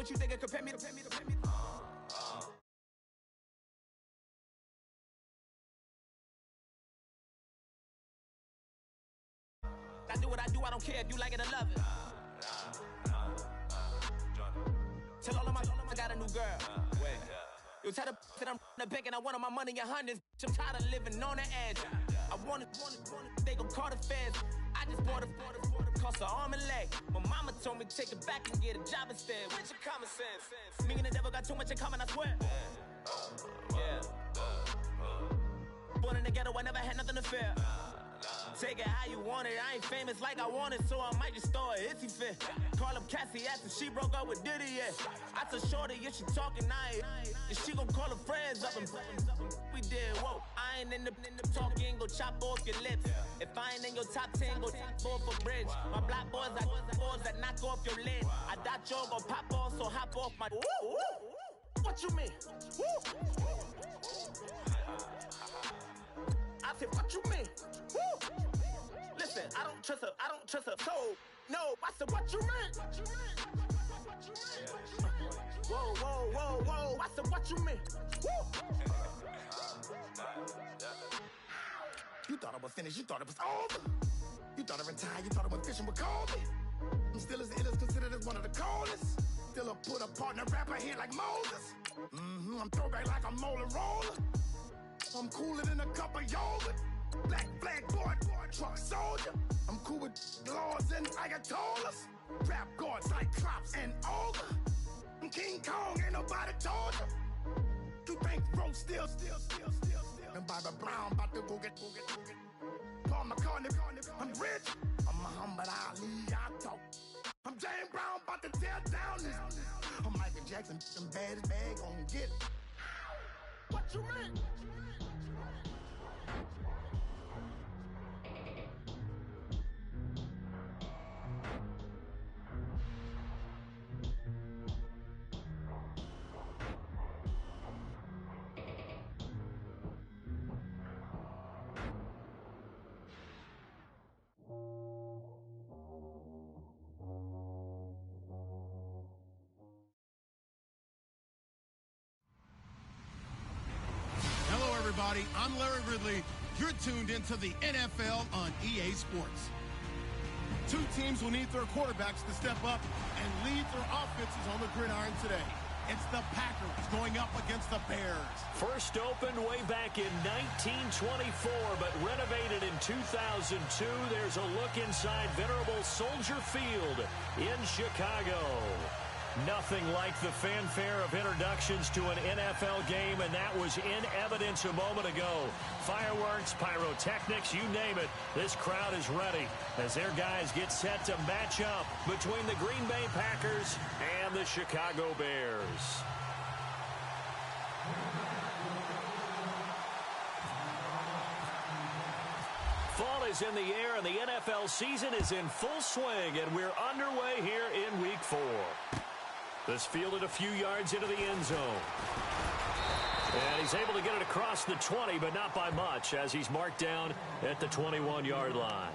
what you think it compare me to. I do what I do, I don't care if you like it or love it. Tell all of my I got a new girl. Wait. You tell the that I'm the bank and I want my money in hundreds. I'm tired of living on the edge. I want it, they gon' call the feds. I just bought it, cost an arm and leg. My mama told me take it back and get a job instead. Where's your common sense? Me and the devil got too much in common, I swear. Yeah. Born in the ghetto, I never had nothing to fear. Take it how you want it, I ain't famous like I want it, so I might just throw a hissy fit. Call up Cassie after she broke up with Diddy, yeah. I told Shorty if she talking, I ain't. And she gon' call her friends up and we did, whoa. I ain't in the talking, go chop off your lips. If I ain't in your top 10, go top 4 for bridge. My black boys, I boys that knock off your lid. I thought y'all gon' pop off, so hop off my. What you mean? I said, what you mean? Listen, I don't trust her, so, no, I said, what you mean? Whoa, I said, what you mean? You thought I was finished, you thought it was over. You thought I retired, you thought I went fishing with Kobe. I'm still as ill as considered as one of the coldest. Still a put a partner rapper here like Moses. I'm throwback like a molar roller. I'm cooler than a cup of yogurt. Black flag board, truck soldier. I'm cool with laws and ayatollahs. Rap gods like Cyclops and Ogre. I'm King Kong, ain't nobody told you. You think Rose still. And Barbara Brown about to go get. Paul McCartney, I'm rich. I'm Muhammad Ali, I talk. I'm James Brown, about to tear down this. I'm Michael Jackson, some bad bag gon' get it. What you mean? Everybody, I'm Larry Ridley. You're tuned into the NFL on EA Sports. Two teams will need their quarterbacks to step up and lead their offenses on the gridiron today. It's the Packers going up against the Bears. First opened way back in 1924, but renovated in 2002. There's a look inside venerable Soldier Field in Chicago. Nothing like the fanfare of introductions to an NFL game, and that was in evidence a moment ago. Fireworks, pyrotechnics, you name it. This crowd is ready as their guys get set to match up between the Green Bay Packers and the Chicago Bears. Fall is in the air, and the NFL season is in full swing, and we're underway here in Week 4. This fielded a few yards into the end zone. And he's able to get it across the 20, but not by much, as he's marked down at the 21-yard line.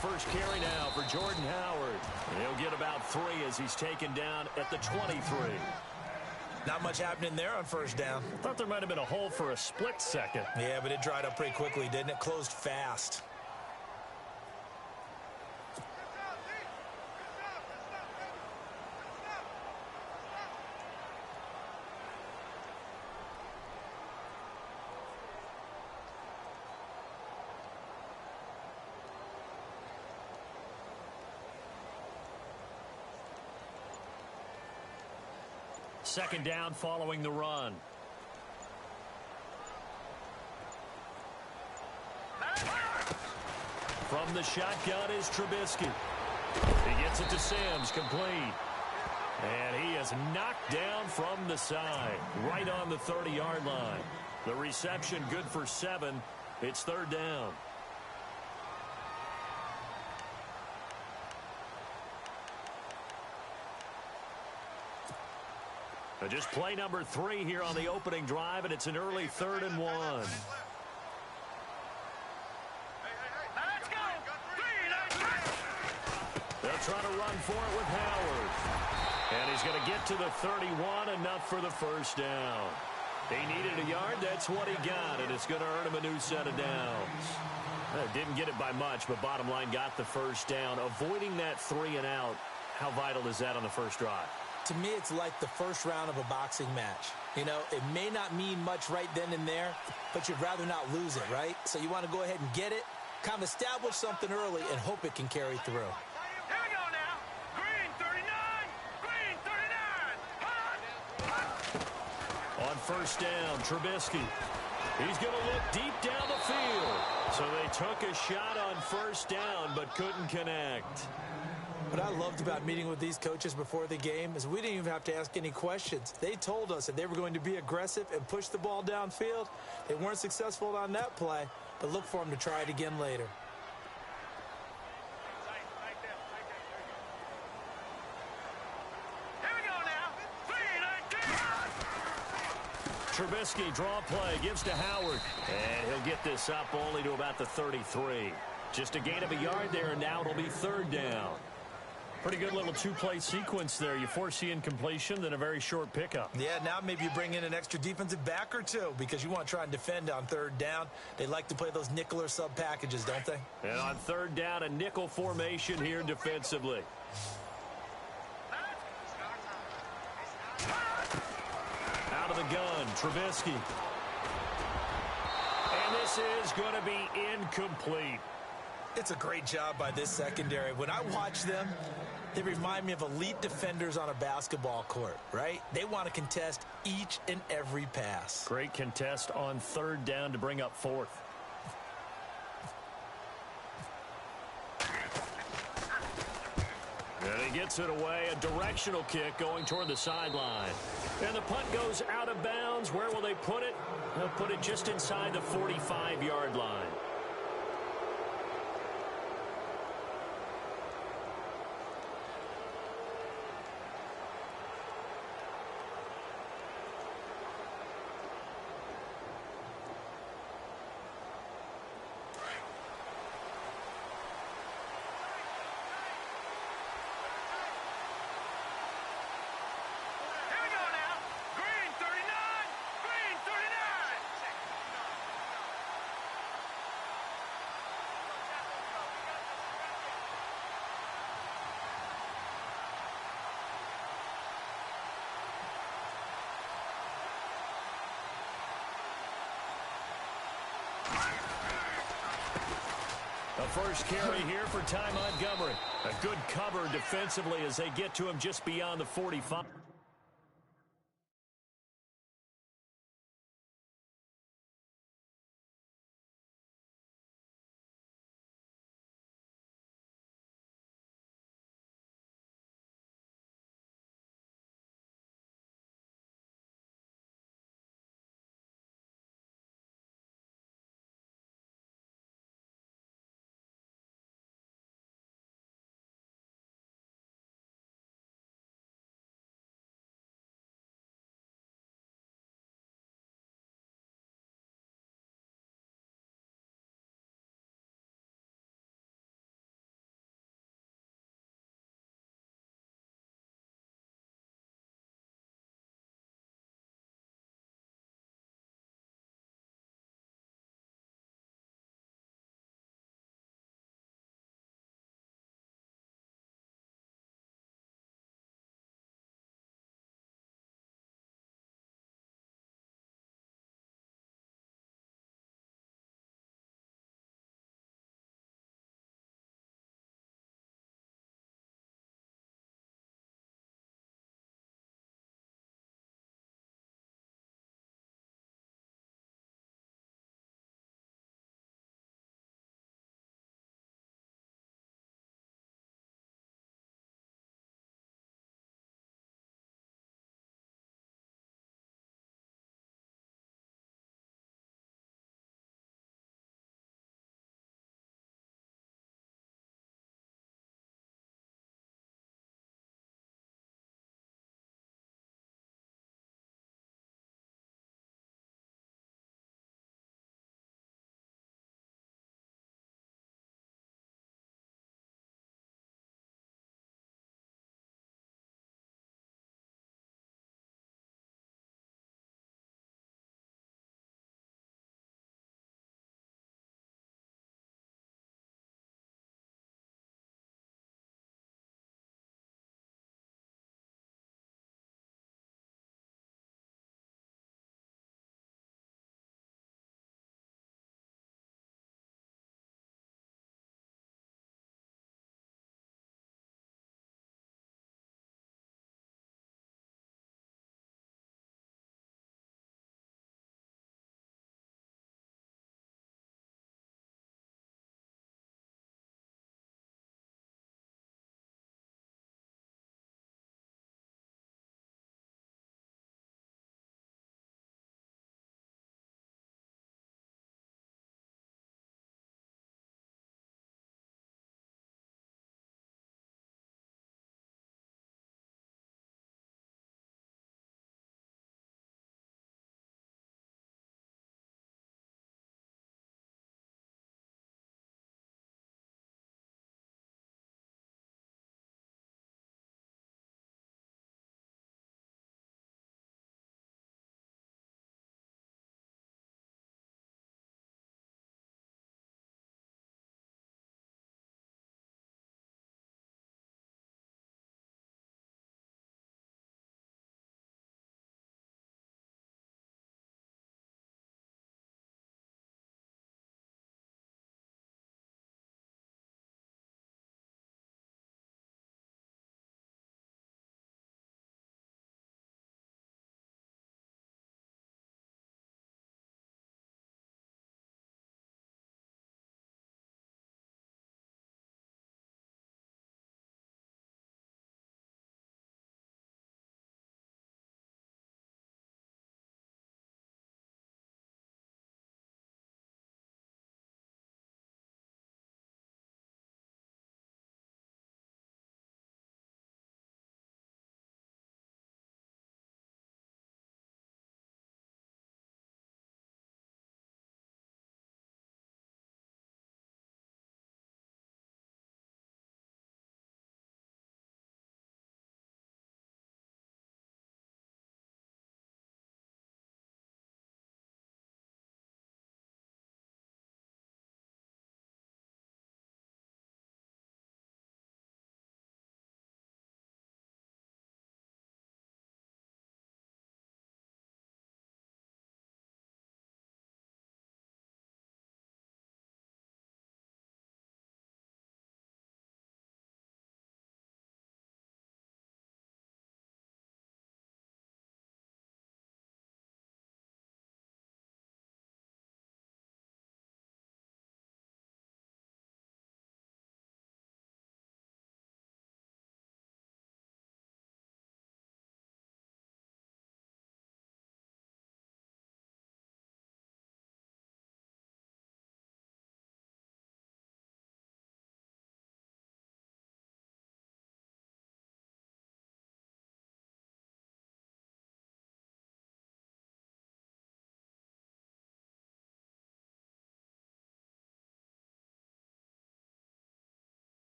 First carry now for Jordan Howard. He'll get about 3 as he's taken down at the 23. Not much happening there on first down. Thought there might have been a hole for a split second. Yeah, but it dried up pretty quickly, didn't it? Closed fast. Second down following the run. From the shotgun is Trubisky. He gets it to Sims, complete. And he is knocked down from the side, right on the 30-yard line. The reception good for 7, It's third down. Just play number 3 here on the opening drive, and it's an early 3rd and 1. They'll try to run for it with Howard. And he's going to get to the 31, enough for the first down. He needed a yard. That's what he got, and it's going to earn him a new set of downs. Didn't get it by much, but bottom line got the first down. Avoiding that 3 and out, how vital is that on the first drive? To me, it's like the first round of a boxing match. You know, it may not mean much right then and there, but you'd rather not lose it, right? So you want to go ahead and get it, kind of establish something early, and hope it can carry through. Here we go now. Green 39. Green 39. On first down, Trubisky. He's going to look deep down the field. So they took a shot on first down, but couldn't connect. What I loved about meeting with these coaches before the game is we didn't even have to ask any questions. They told us that they were going to be aggressive and push the ball downfield. They weren't successful on that play, but look for them to try it again later. Here we go now. 3-19. Trubisky, draw play, gives to Howard. And he'll get this up only to about the 33. Just a gain of a yard there, and now it'll be third down. Pretty good little two-play sequence there. You force the incompletion, then a very short pickup. Yeah, now maybe you bring in an extra defensive back or two because you want to try and defend on third down. They like to play those nickel or sub packages, don't they? And on third down, a nickel formation here defensively. Out of the gun, Trubisky. And this is going to be incomplete. It's a great job by this secondary. When I watch them, they remind me of elite defenders on a basketball court, right? They want to contest each and every pass. Great contest on third down to bring up fourth. And he gets it away, a directional kick going toward the sideline. And the punt goes out of bounds. Where will they put it? They'll put it just inside the 45-yard line. The first carry here for Ty Montgomery. A good cover defensively as they get to him just beyond the 45.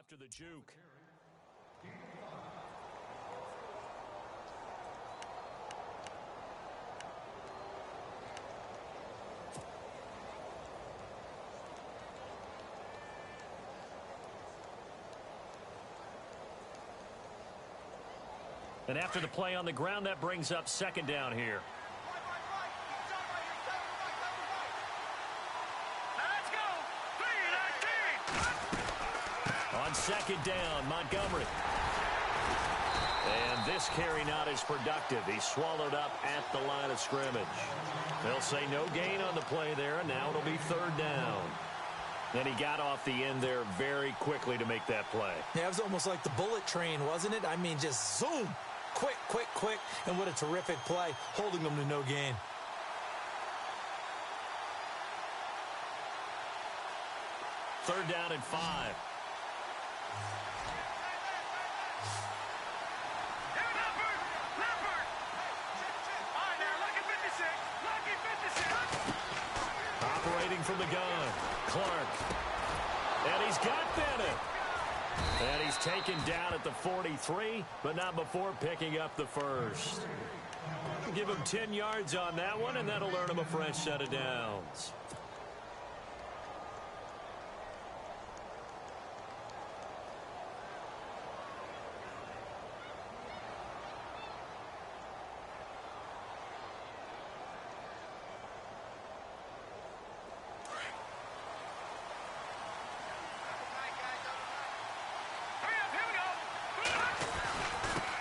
after the juke. And after the play on the ground, that brings up second down here. Let's go. 3-19. On second down, Montgomery. And this carry not as productive. He's swallowed up at the line of scrimmage. They'll say no gain on the play there, and now it'll be third down. And he got off the end there very quickly to make that play. Yeah, it was almost like the bullet train, wasn't it? I mean, just zoom. Quick, quick, quick. And what a terrific play, holding them to no gain. Third down and 5. Operating from the gun, Clark. And he's got Bennett. And he's taken down at the 43, but not before picking up the first. Give him 10 yards on that one, and that'll earn him a fresh set of downs.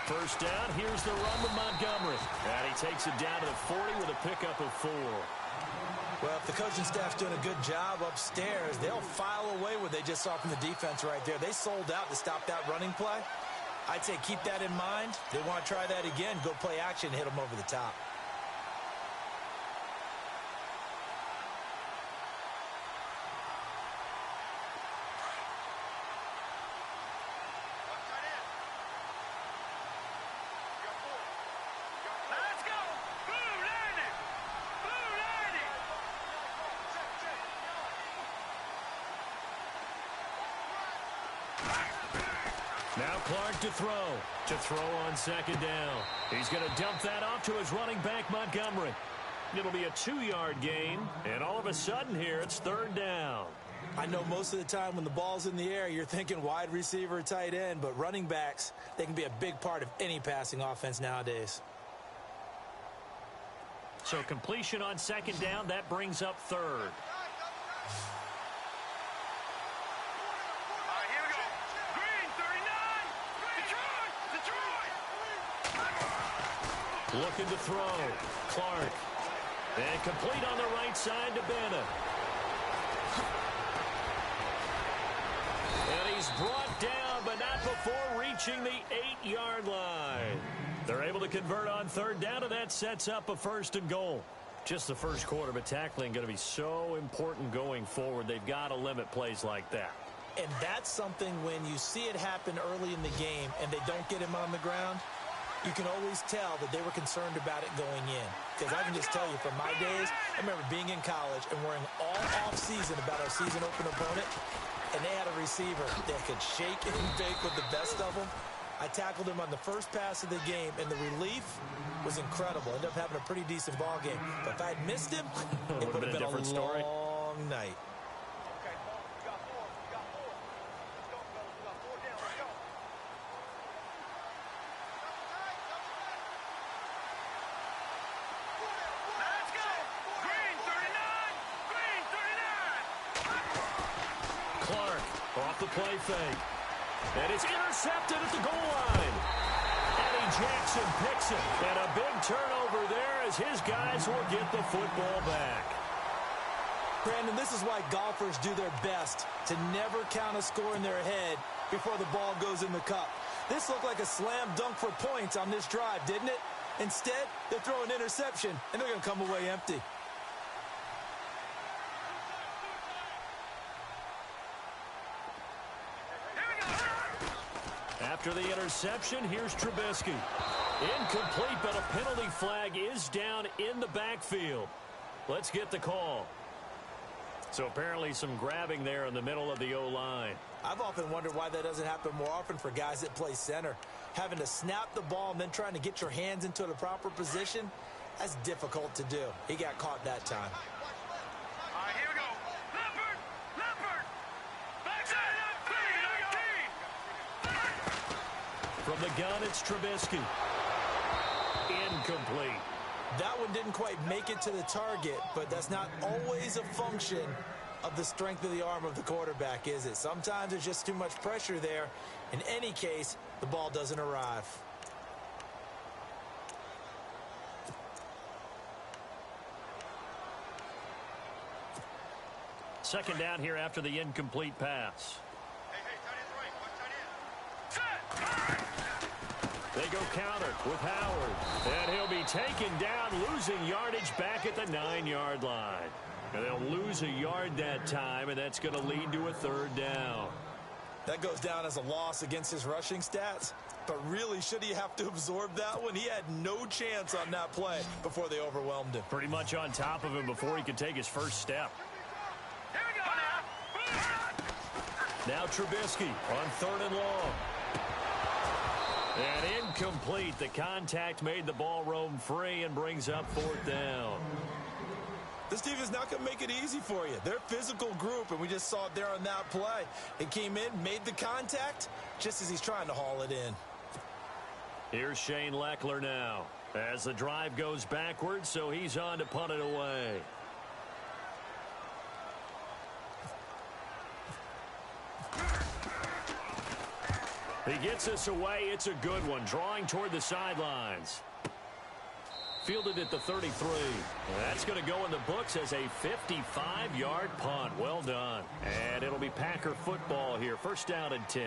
First down, here's the run with Montgomery. And he takes it down to the 40 with a pickup of 4. Well, if the coaching staff's doing a good job upstairs, they'll file away what they just saw from the defense right there. They sold out to stop that running play. I'd say keep that in mind. They want to try that again, go play action, hit them over the top. Now Clark to throw on second down. He's going to dump that off to his running back, Montgomery. It'll be a 2-yard gain, and all of a sudden here, it's third down. I know most of the time when the ball's in the air, you're thinking wide receiver, tight end, but running backs, they can be a big part of any passing offense nowadays. So completion on second down, that brings up third. Looking to throw. Clark. And complete on the right side to Bennett. And he's brought down, but not before reaching the 8-yard line. They're able to convert on third down, and that sets up a first and goal. Just the first quarter, but tackling going to be so important going forward. They've got to limit plays like that. And that's something when you see it happen early in the game and they don't get him on the ground, you can always tell that they were concerned about it going in. Because I can just tell you from my days, I remember being in college and worrying all off-season about our season open opponent, and they had a receiver that could shake and bake with the best of them. I tackled him on the first pass of the game, and the relief was incredible. Ended up having a pretty decent ball game. But if I had missed him, it would have been a different story. long night. Off the play fake. And it's intercepted at the goal line. Eddie Jackson picks it. And a big turnover there as his guys will get the football back. Brandon, this is why golfers do their best to never count a score in their head before the ball goes in the cup. This looked like a slam dunk for points on this drive, didn't it? Instead, they throw an interception, and they're going to come away empty. After the interception, here's Trubisky. Incomplete, but a penalty flag is down in the backfield. Let's get the call. So apparently some grabbing there in the middle of the O-line. I've often wondered why that doesn't happen more often for guys that play center. Having to snap the ball and then trying to get your hands into the proper position, that's difficult to do. He got caught that time. All right, here we go. Leopard! Backside, From the gun, it's Trubisky. Incomplete. That one didn't quite make it to the target, but that's not always a function of the strength of the arm of the quarterback, is it? Sometimes there's just too much pressure there. In any case, the ball doesn't arrive. Second down here after the incomplete pass. They go counter with Howard. And he'll be taken down, losing yardage back at the 9-yard line. And they'll lose a yard that time, and that's going to lead to a third down. That goes down as a loss against his rushing stats. But really, should he have to absorb that one? He had no chance on that play before they overwhelmed him. Pretty much on top of him before he could take his first step. Here we go now. Now Trubisky on 3rd and long. And incomplete. The contact made the ball roam free and brings up 4th down. This team is not going to make it easy for you. They're a physical group, and we just saw it there on that play. He came in, made the contact, just as he's trying to haul it in. Here's Shane Leckler now as the drive goes backwards, so he's on to punt it away. He gets us away. It's a good one. Drawing toward the sidelines. Fielded at the 33. That's going to go in the books as a 55-yard punt. Well done. And it'll be Packer football here. First down and 10.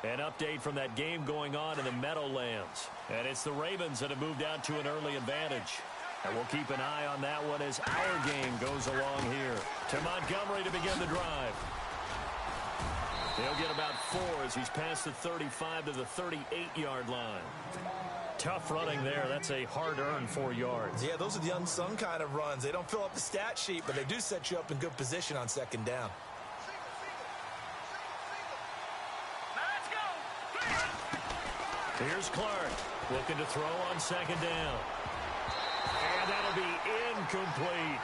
An update from that game going on in the Meadowlands. And it's the Ravens that have moved out to an early advantage. And we'll keep an eye on that one as our game goes along here. To Montgomery to begin the drive. He'll get about 4 as he's past the 35 to the 38-yard line. Tough running there. That's a hard-earned 4 yards. Yeah, those are the unsung kind of runs. They don't fill up the stat sheet, but they do set you up in good position on 2nd down. Let's go. Here's Clark looking to throw on 2nd down. And that'll be incomplete.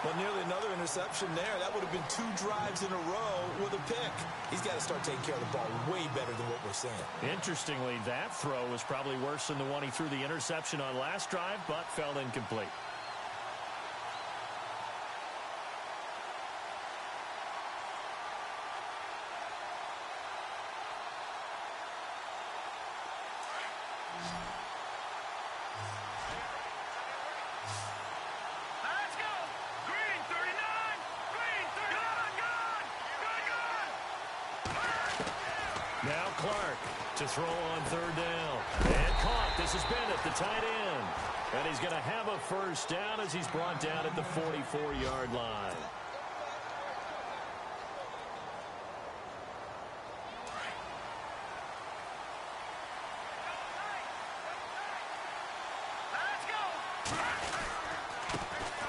Well, nearly another interception there. That would have been 2 drives in a row with a pick. He's got to start taking care of the ball way better than what we're seeing. Interestingly, that throw was probably worse than the one he threw the interception on last drive, but fell incomplete. Now Clark to throw on 3rd down. And caught. This is Bennett, the tight end. And he's going to have a first down as he's brought down at the 44-yard line.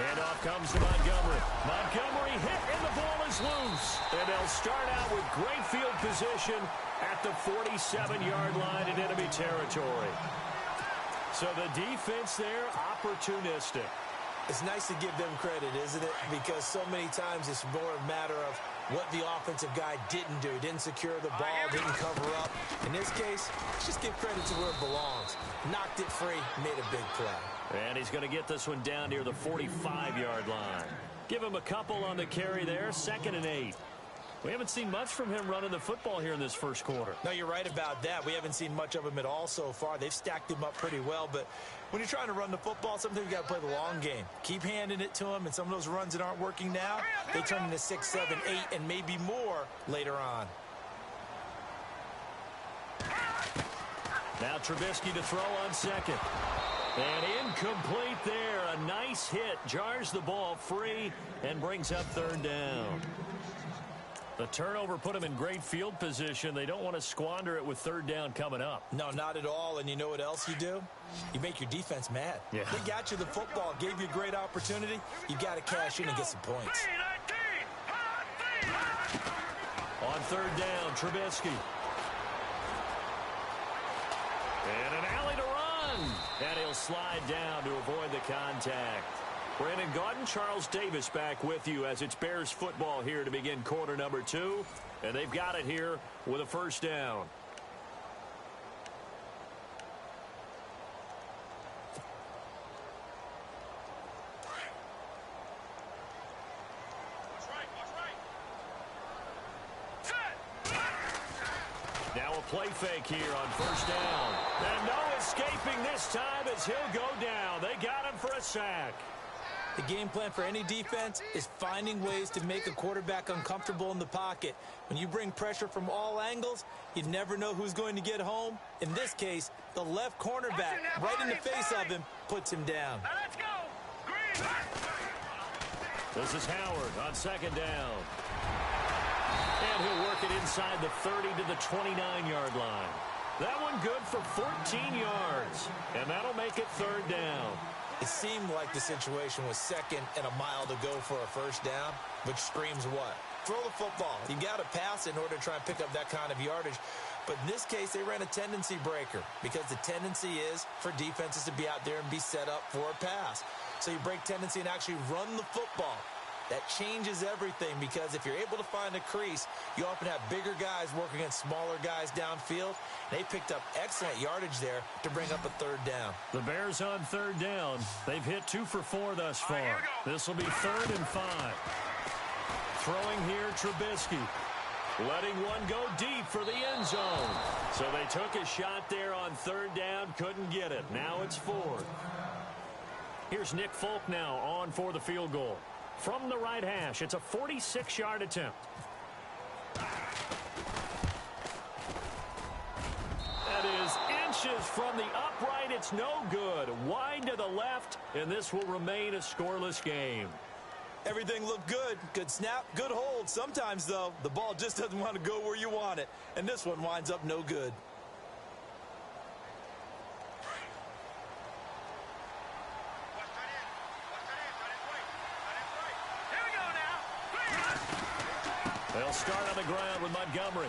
Handoff comes to Montgomery. Montgomery hit and the ball is loose. And they'll start out with great field position at the 47-yard line in enemy territory. So the defense there, opportunistic. It's nice to give them credit, isn't it? Because so many times it's more a matter of what the offensive guy didn't do. Didn't secure the ball, didn't cover up. In this case, let's just give credit to where it belongs. Knocked it free, made a big play. And he's going to get this one down near the 45-yard line. Give him a couple on the carry there, 2nd and 8. We haven't seen much from him running the football here in this first quarter. No, you're right about that. We haven't seen much of him at all so far. They've stacked him up pretty well, but when you're trying to run the football, sometimes you got to play the long game. Keep handing it to him, and some of those runs that aren't working now, they turn into 6, 7, 8, and maybe more later on. Now Trubisky to throw on 2nd. And incomplete there. A nice hit. Jars the ball free and brings up 3rd down. The turnover put them in great field position. They don't want to squander it with third down coming up. No, not at all. And you know what else you do? You make your defense mad. Yeah. They got you the football, gave you a great opportunity. You got to cash in and get some points. On third down, Trubisky. And an alley to run. And he'll slide down to avoid the contact. Brandon Gaudin, Charles Davis back with you as it's Bears football here to begin quarter number 2. And they've got it here with a first down. Now a play fake here on first down. And no escaping this time as he'll go down. They got him for a sack. The game plan for any defense is finding ways to make a quarterback uncomfortable in the pocket. When you bring pressure from all angles, you never know who's going to get home. In this case, the left cornerback, right in the face of him, puts him down. Now let's go. Green. This is Howard on second down. And he'll work it inside the 30 to the 29-yard line. That one good for 14 yards. And that'll make it third down. It seemed like the situation was second and a mile to go for a first down, which screams what? Throw the football. You got to pass in order to try and pick up that kind of yardage. But in this case, they ran a tendency breaker because the tendency is for defenses to be out there and be set up for a pass. So you break tendency and actually run the football. That changes everything because if you're able to find a crease, you often have bigger guys working against smaller guys downfield. They picked up excellent yardage there to bring up a third down. The Bears on third down. They've hit 2 for 4 thus far. This will be 3rd and 5. Throwing here, Trubisky. Letting one go deep for the end zone. So they took a shot there on third down, couldn't get it. Now it's 4th. Here's Nick Folk now on for the field goal. From the right hash, it's a 46-yard attempt. That is inches from the upright. It's no good. Wide to the left, and this will remain a scoreless game. Everything looked good. Good snap, good hold. Sometimes, though, the ball just doesn't want to go where you want it. And this one winds up no good. They'll start on the ground with Montgomery.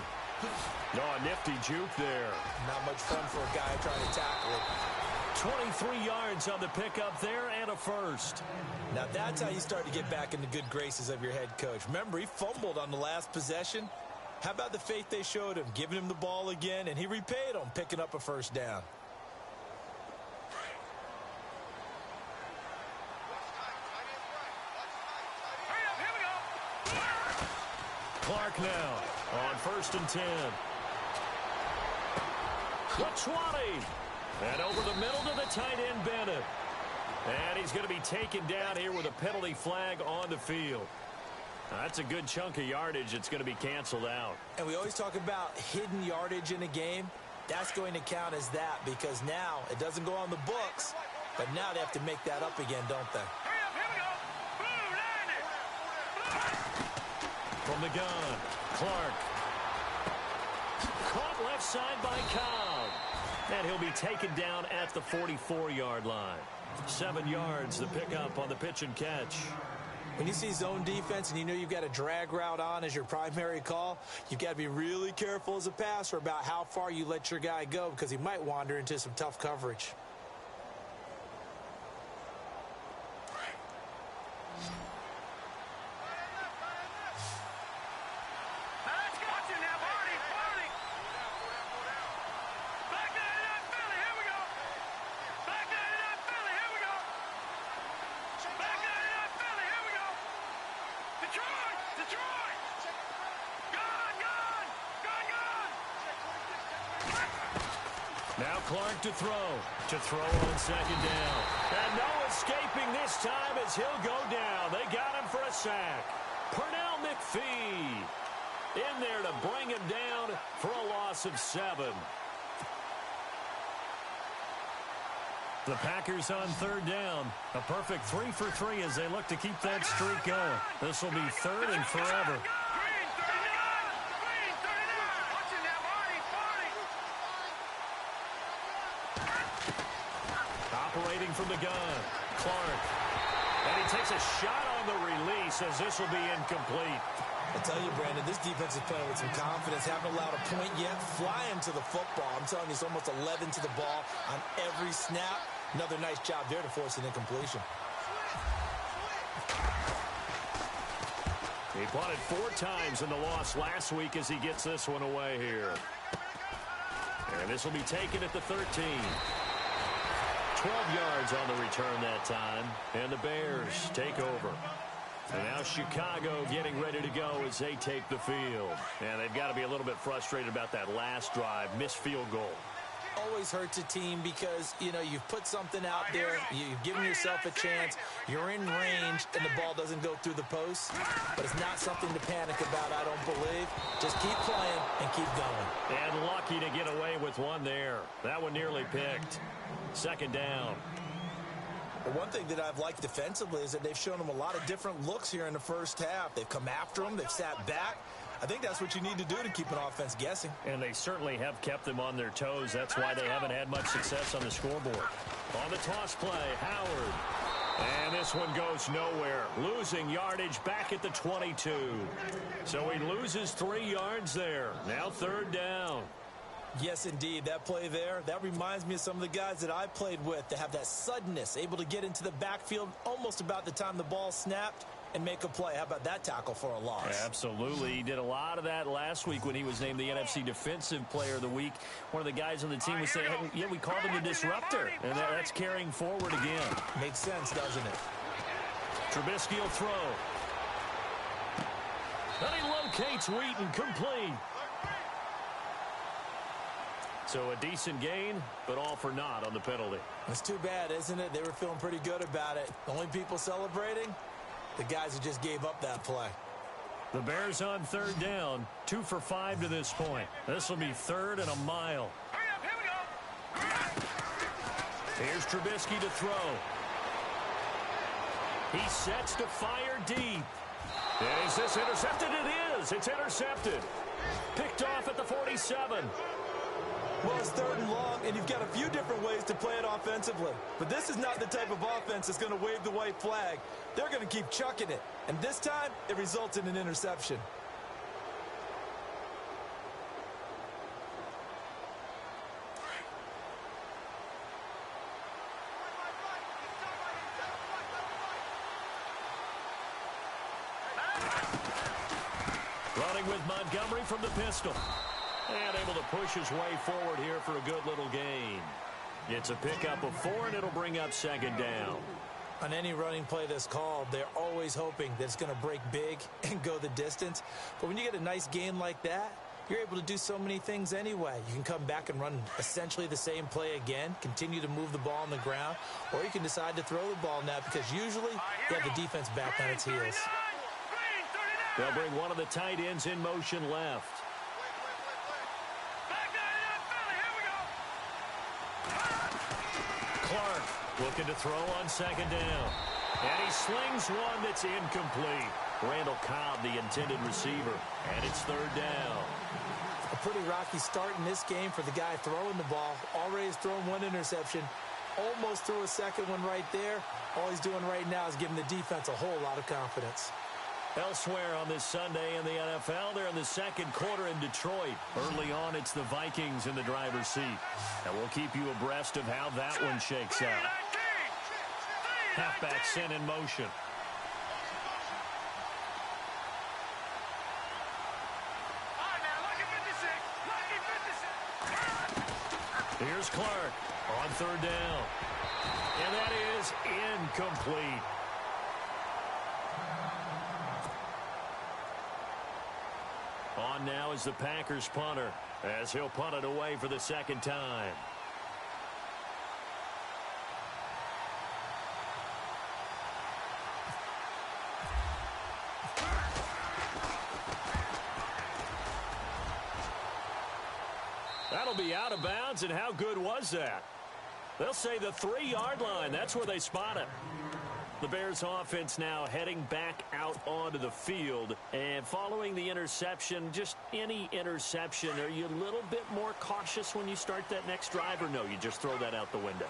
Oh, a nifty juke there. Not much fun for a guy trying to tackle it. 23 yards on the pickup there and a first. Now that's how you start to get back in the good graces of your head coach. Remember, he fumbled on the last possession. How about the faith they showed him, giving him the ball again, and he repaid them, picking up a first down. Clark now on 1st and 10. The 20. And over the middle to the tight end, Bennett. And he's going to be taken down here with a penalty flag on the field. That's a good chunk of yardage. It's going to be canceled out. And we always talk about hidden yardage in a game. That's going to count as that because now it doesn't go on the books, but now they have to make that up again, don't they? From the gun, Clark. Caught left side by Cobb. And he'll be taken down at the 44-yard line. 7 yards the pickup on the pitch and catch. When you see zone defense and you know you've got a drag route on as your primary call, you've got to be really careful as a passer about how far you let your guy go because he might wander into some tough coverage. Now Clark to throw on second down. And no escaping this time as he'll go down. They got him for a sack. Pernell McPhee in there to bring him down for a loss of 7. The Packers on third down. A perfect 3 for 3 as they look to keep that streak going. This will be 3rd and forever. operating from the gun. Clark. And he takes a shot on the release as this will be incomplete. I tell you, Brandon, this defense is playing with some confidence. Haven't allowed a point yet. Flying to the football. I'm telling you, it's almost 11 to the ball on every snap. Another nice job there to force an incompletion. He punted 4 times in the loss last week as he gets this one away here. And this will be taken at the 13. 12 yards on the return that time. And the Bears take over. And now Chicago getting ready to go as they take the field. And they've got to be a little bit frustrated about that last drive. Missed field goal. Always hurts a team because, you know, you've put something out there. You've given yourself a chance. You're in range, and the ball doesn't go through the post. But it's not something to panic about, I don't believe. Just keep playing and keep going. And lucky to get away with one there. That one nearly picked. Second down. Well, one thing that I've liked defensively is that they've shown them a lot of different looks here in the first half. They've come after them. They've sat back. I think that's what you need to do to keep an offense guessing. And they certainly have kept them on their toes. That's why they haven't had much success on the scoreboard. On the toss play, Howard. And this one goes nowhere. Losing yardage back at the 22. So he loses 3 yards there. Now third down. Yes, indeed. That play there, that reminds me of some of the guys that I played with that have that suddenness, able to get into the backfield almost about the time the ball snapped and make a play. How about that tackle for a loss? Absolutely. He did a lot of that last week when he was named the NFC Defensive Player of the Week. One of the guys on the team was saying, hey, yeah, we called him the disruptor. And that's carrying forward again. Makes sense, doesn't it? Trubisky will throw. And he locates Wheaton, complete. So a decent gain, but all for naught on the penalty. It's too bad, isn't it? They were feeling pretty good about it. The only people celebrating, the guys who just gave up that play. The Bears on third down, 2 for 5 to this point. This will be 3rd and a mile. Hurry up, here we go. Here's Trubisky to throw. He sets to fire deep. Is this intercepted? It is. It's intercepted. Picked off at the 47. Well, it's 3rd and long, and you've got a few different ways to play it offensively. But this is not the type of offense that's going to wave the white flag. They're going to keep chucking it. And this time, it results in an interception. Running with Montgomery from the pistol. And able to push his way forward here for a good little gain. It's a pickup of 4, and it'll bring up 2nd down. On any running play that's called, they're always hoping that it's going to break big and go the distance. But when you get a nice gain like that, you're able to do so many things anyway. You can come back and run essentially the same play again, continue to move the ball on the ground, or you can decide to throw the ball now because usually you have the defense back on its heels. They'll bring one of the tight ends in motion left. Clark looking to throw on 2nd down. And he slings one that's incomplete. Randall Cobb, the intended receiver. And it's 3rd down. A pretty rocky start in this game for the guy throwing the ball. Already has thrown 1 interception. Almost threw a 2nd one right there. All he's doing right now is giving the defense a whole lot of confidence. Elsewhere on this Sunday in the NFL, they're in the 2nd quarter in Detroit. Early on, it's the Vikings in the driver's seat. And we'll keep you abreast of how that one shakes out. Halfback sent in motion. Here's Clark on 3rd down. And that is incomplete. On now is the Packers punter as he'll punt it away for the 2nd time. That'll be out of bounds, and how good was that? They'll say the 3-yard line. That's where they spot it. The Bears offense now heading back out onto the field. And following the interception, just any interception, are you a little bit more cautious when you start that next drive, or no, you just throw that out the window?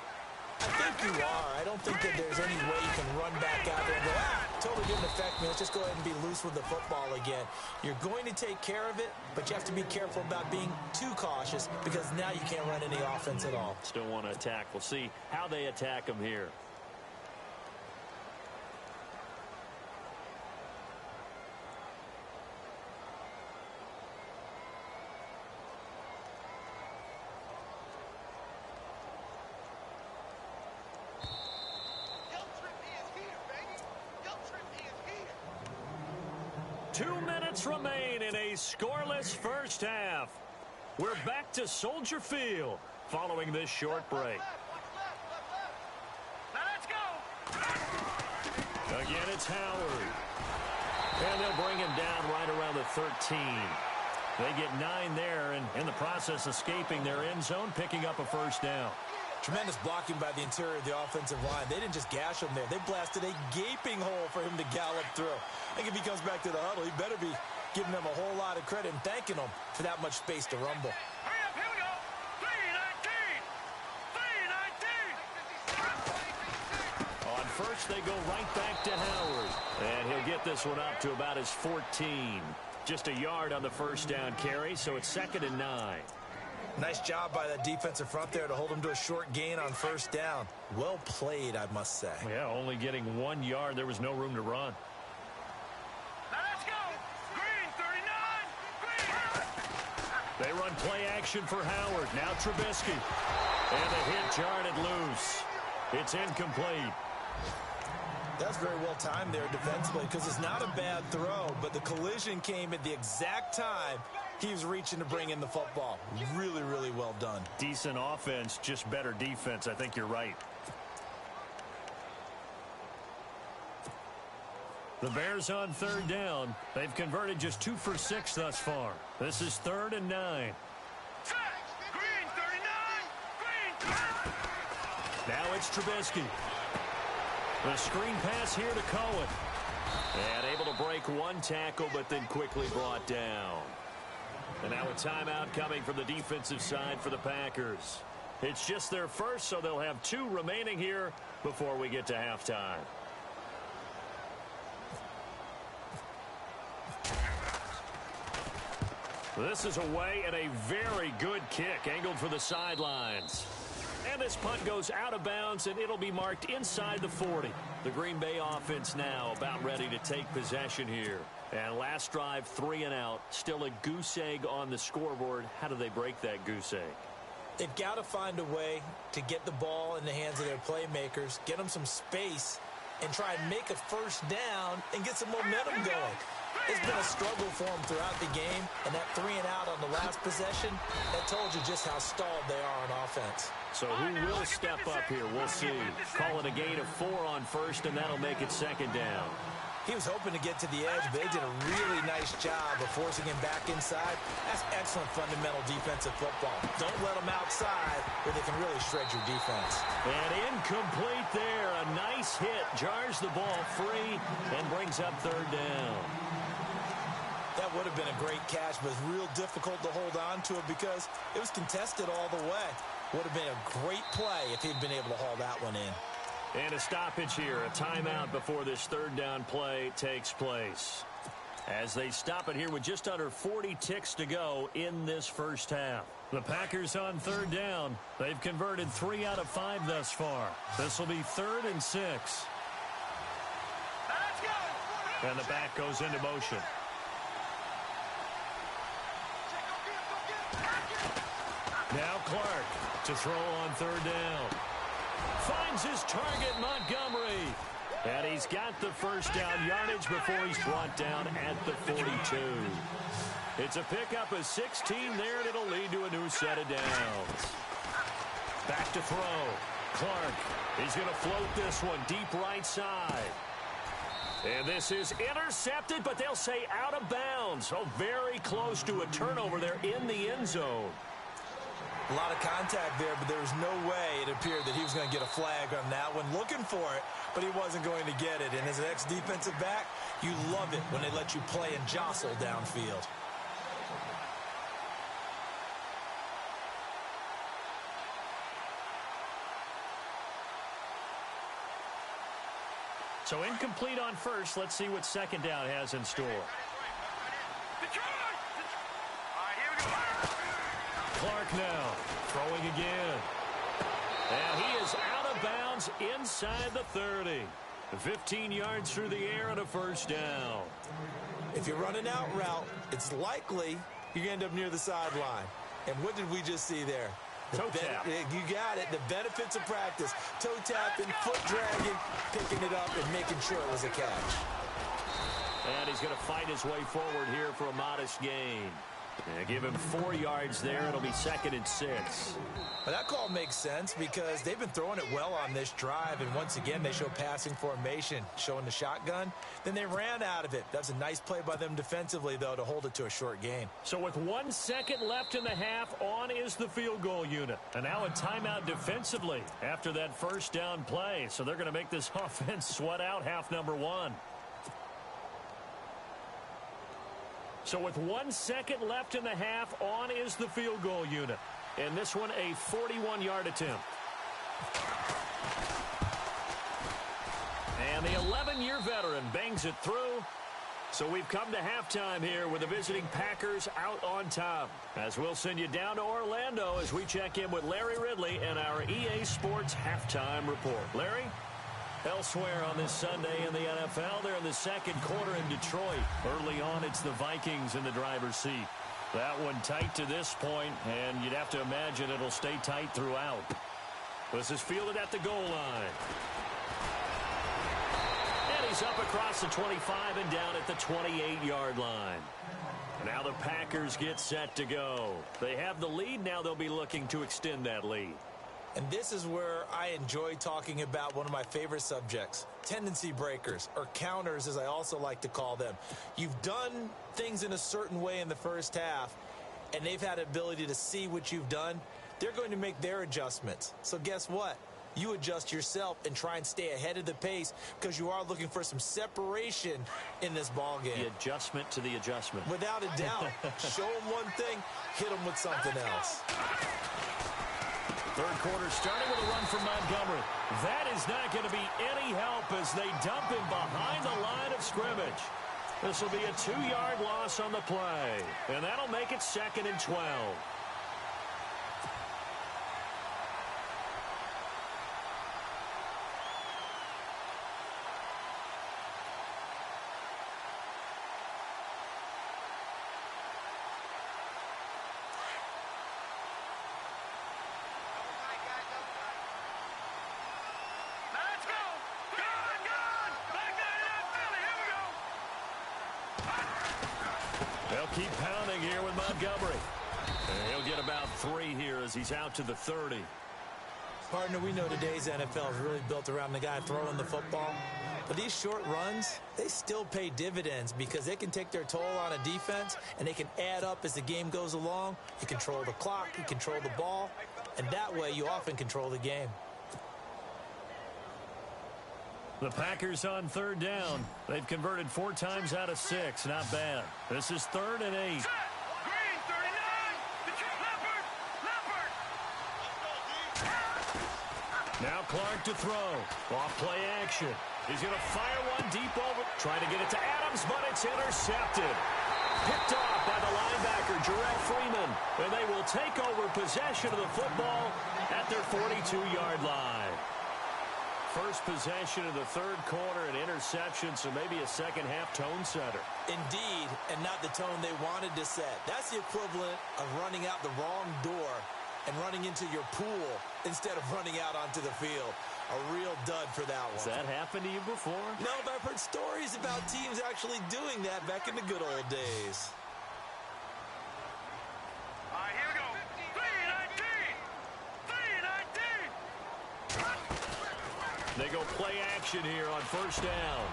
I think you are. I don't think that there's any way you can run back out there and go, totally didn't affect me. Let's just go ahead and be loose with the football again. You're going to take care of it, but you have to be careful about being too cautious because now you can't run any offense at all. Still want to attack. We'll see how they attack them here. Remain in a scoreless first half. We're back to Soldier Field following this short break. Now let's go. Again, it's Howard. And they'll bring him down right around the 13. They get 9 there, and in the process escaping their end zone, picking up a first down. Tremendous blocking by the interior of the offensive line. They didn't just gash him there. They blasted a gaping hole for him to gallop through. I think if he comes back to the huddle, he better be giving them a whole lot of credit and thanking them for that much space to rumble. Hurry up, here we go. 3-19. On first, they go right back to Howard. And he'll get this one up to about his 14. Just a yard on the first down carry, so it's 2nd and 9. Nice job by that defensive front there to hold him to a short gain on first down. Well played, I must say. Yeah, only getting 1 yard. There was no room to run. Now let's go. Green, 39. Green. They run play action for Howard. Now Trubisky. And the hit jarred loose. It's incomplete. That's very well timed there defensively because it's not a bad throw, but the collision came at the exact time he was reaching to bring in the football. Really, really well done. Decent offense, just better defense. I think you're right. The Bears on 3rd down. They've converted just 2 for 6 thus far. This is 3rd and 9. Green, 39. Green. Now it's Trubisky. The screen pass here to Cohen. And able to break 1 tackle, but then quickly brought down. And now a timeout coming from the defensive side for the Packers. It's just their first, so they'll have 2 remaining here before we get to halftime. This is away and a very good kick angled for the sidelines. And this punt goes out of bounds, and it'll be marked inside the 40. The Green Bay offense now about ready to take possession here. And last drive, 3 and out. Still a goose egg on the scoreboard. How do they break that goose egg? They've got to find a way to get the ball in the hands of their playmakers, get them some space, and try and make a first down and get some momentum going. It's been a struggle for them throughout the game, and that 3 and out on the last possession, that told you just how stalled they are on offense. So who will step up here? We'll see. Call it a gain of 4 on first, and that'll make it 2nd down. He was hoping to get to the edge, but they did a really nice job of forcing him back inside. That's excellent fundamental defensive football. Don't let them outside where they can really shred your defense. And incomplete there. A nice hit. Jars the ball free and brings up 3rd down. That would have been a great catch, but it's real difficult to hold on to it because it was contested all the way. Would have been a great play if he'd been able to haul that one in. And a stoppage here, a timeout before this 3rd down play takes place. As they stop it here with just under 40 ticks to go in this first half. The Packers on 3rd down. They've converted 3 out of 5 thus far. This will be 3rd and 6. And the back goes into motion. Now Clark to throw on 3rd down. Finds his target, Montgomery. And he's got the first down yardage before he's brought down at the 42. It's a pickup of 16 there, and it'll lead to a new set of downs. Back to throw. Clark, he's going to float this one deep right side. And this is intercepted, but they'll say out of bounds. So very close to a turnover there in the end zone. A lot of contact there, but there was no way it appeared that he was going to get a flag on that one. Looking for it, but he wasn't going to get it. And as an ex-defensive back, you love it when they let you play and jostle downfield. So incomplete on first. Let's see what second down has in store. Clark now throwing again. And he is out of bounds inside the 30. 15 yards through the air and a first down. If you're running out route, it's likely you're going to end up near the sideline. And what did we just see there? Toe tap. You got it. The benefits of practice. Toe tapping, foot dragging, picking it up, and making sure it was a catch. And he's going to fight his way forward here for a modest gain. Give him 4 yards there. It'll be 2nd and 6. But that call makes sense because they've been throwing it well on this drive. And once again, they show passing formation, showing the shotgun. Then they ran out of it. That's a nice play by them defensively, though, to hold it to a short gain. So with 1 second left in the half, on is the field goal unit. And now a timeout defensively after that first down play. So they're going to make this offense sweat out half number 1. So with 1 second left in the half, on is the field goal unit. And this one, a 41-yard attempt. And the 11-year veteran bangs it through. So we've come to halftime here with the visiting Packers out on top. As we'll send you down to Orlando as we check in with Larry Ridley and our EA Sports Halftime Report. Larry? Elsewhere on this Sunday in the NFL, they're in the second quarter in Detroit. Early on, it's the Vikings in the driver's seat. That one tight to this point, and you'd have to imagine it'll stay tight throughout. This is fielded at the goal line. And he's up across the 25 and down at the 28-yard line. Now the Packers get set to go. They have the lead. Now they'll be looking to extend that lead. And this is where I enjoy talking about one of my favorite subjects, tendency breakers, or counters as I also like to call them. You've done things in a certain way in the first half, and they've had the ability to see what you've done. They're going to make their adjustments. So guess what? You adjust yourself and try and stay ahead of the pace because you are looking for some separation in this ball game. The adjustment to the adjustment. Without a doubt. Show them one thing, hit them with something else. Third quarter starting with a run from Montgomery. That is not going to be any help as they dump him behind the line of scrimmage. This will be a 2-yard loss on the play, and that'll make it 2nd and 12. They'll keep pounding here with Montgomery. And he'll get about 3 here as he's out to the 30. Partner, we know today's NFL is really built around the guy throwing the football. But these short runs, they still pay dividends because they can take their toll on a defense and they can add up as the game goes along. You control the clock, you control the ball, and that way you often control the game. The Packers on 3rd down. They've converted 4 times out of 6. Not bad. This is 3rd and 8. Green, 39. Leopard. Now Clark to throw. Off play action. He's going to fire one deep over. Trying to get it to Adams, but it's intercepted. Picked off by the linebacker, Jarrell Freeman. And they will take over possession of the football at their 42-yard line. First possession of the 3rd quarter, an interception, so maybe a second-half tone setter. Indeed, and not the tone they wanted to set. That's the equivalent of running out the wrong door and running into your pool instead of running out onto the field. A real dud for that one. Has that happened to you before? No, but I've heard stories about teams actually doing that back in the good old days. All right, here we go. 3-19. 3-19. They go play action here on 1st down.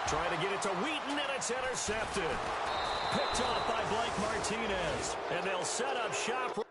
Trying to get it to Wheaton, and it's intercepted. Picked off by Blake Martinez. And they'll set up shop.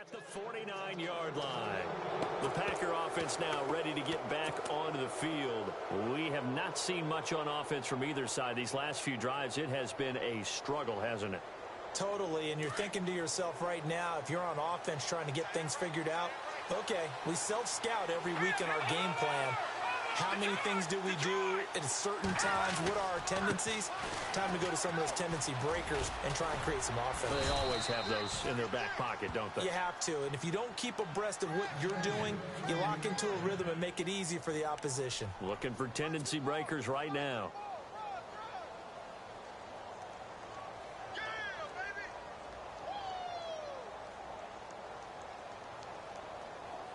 at the 49-yard line. The Packer offense now ready to get back onto the field. We have not seen much on offense from either side. These last few drives, it has been a struggle, hasn't it? Totally, and you're thinking to yourself right now, if you're on offense trying to get things figured out, okay, we self-scout every week in our game plan. How many things do we do at certain times? What are our tendencies? Time to go to some of those tendency breakers and try and create some offense. They always have those in their back pocket, don't they? You have to, and if you don't keep abreast of what you're doing, you lock into a rhythm and make it easy for the opposition. Looking for tendency breakers right now.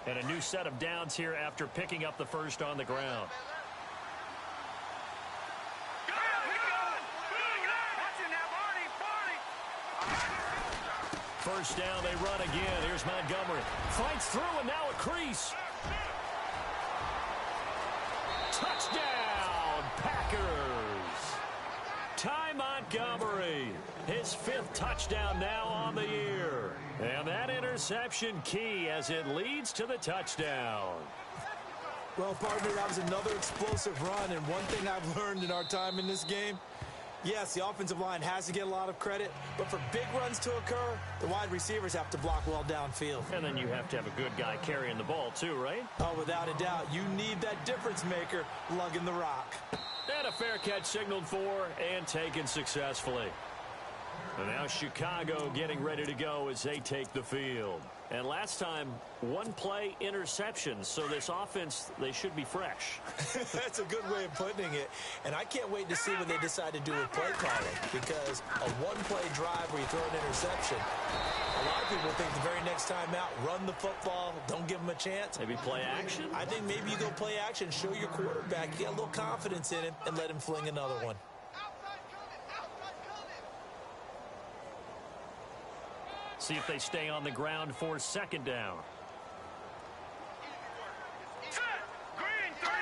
And a new set of downs here after picking up the first on the ground. First down, they run again. Here's Montgomery. Fights through, and now a crease. Touchdown, Packers. Ty Montgomery, his 5th touchdown now on the year. And that interception key as it leads to the touchdown. Well, partner, that was another explosive run, and one thing I've learned in our time in this game, yes, the offensive line has to get a lot of credit, but for big runs to occur, the wide receivers have to block well downfield. And then you have to have a good guy carrying the ball too, right? Oh, without a doubt. You need that difference maker lugging the rock. And a fair catch signaled for and taken successfully. And now Chicago getting ready to go as they take the field. And last time, one play interception. So this offense, they should be fresh. That's a good way of putting it. And I can't wait to see what they decide to do with play calling. Because a one-play drive where you throw an interception, a lot of people think the very next time out, run the football, don't give them a chance. Maybe play action? I think maybe you go play action, show your quarterback, get a little confidence in him, and let him fling another one. See if they stay on the ground for second down. Green 39.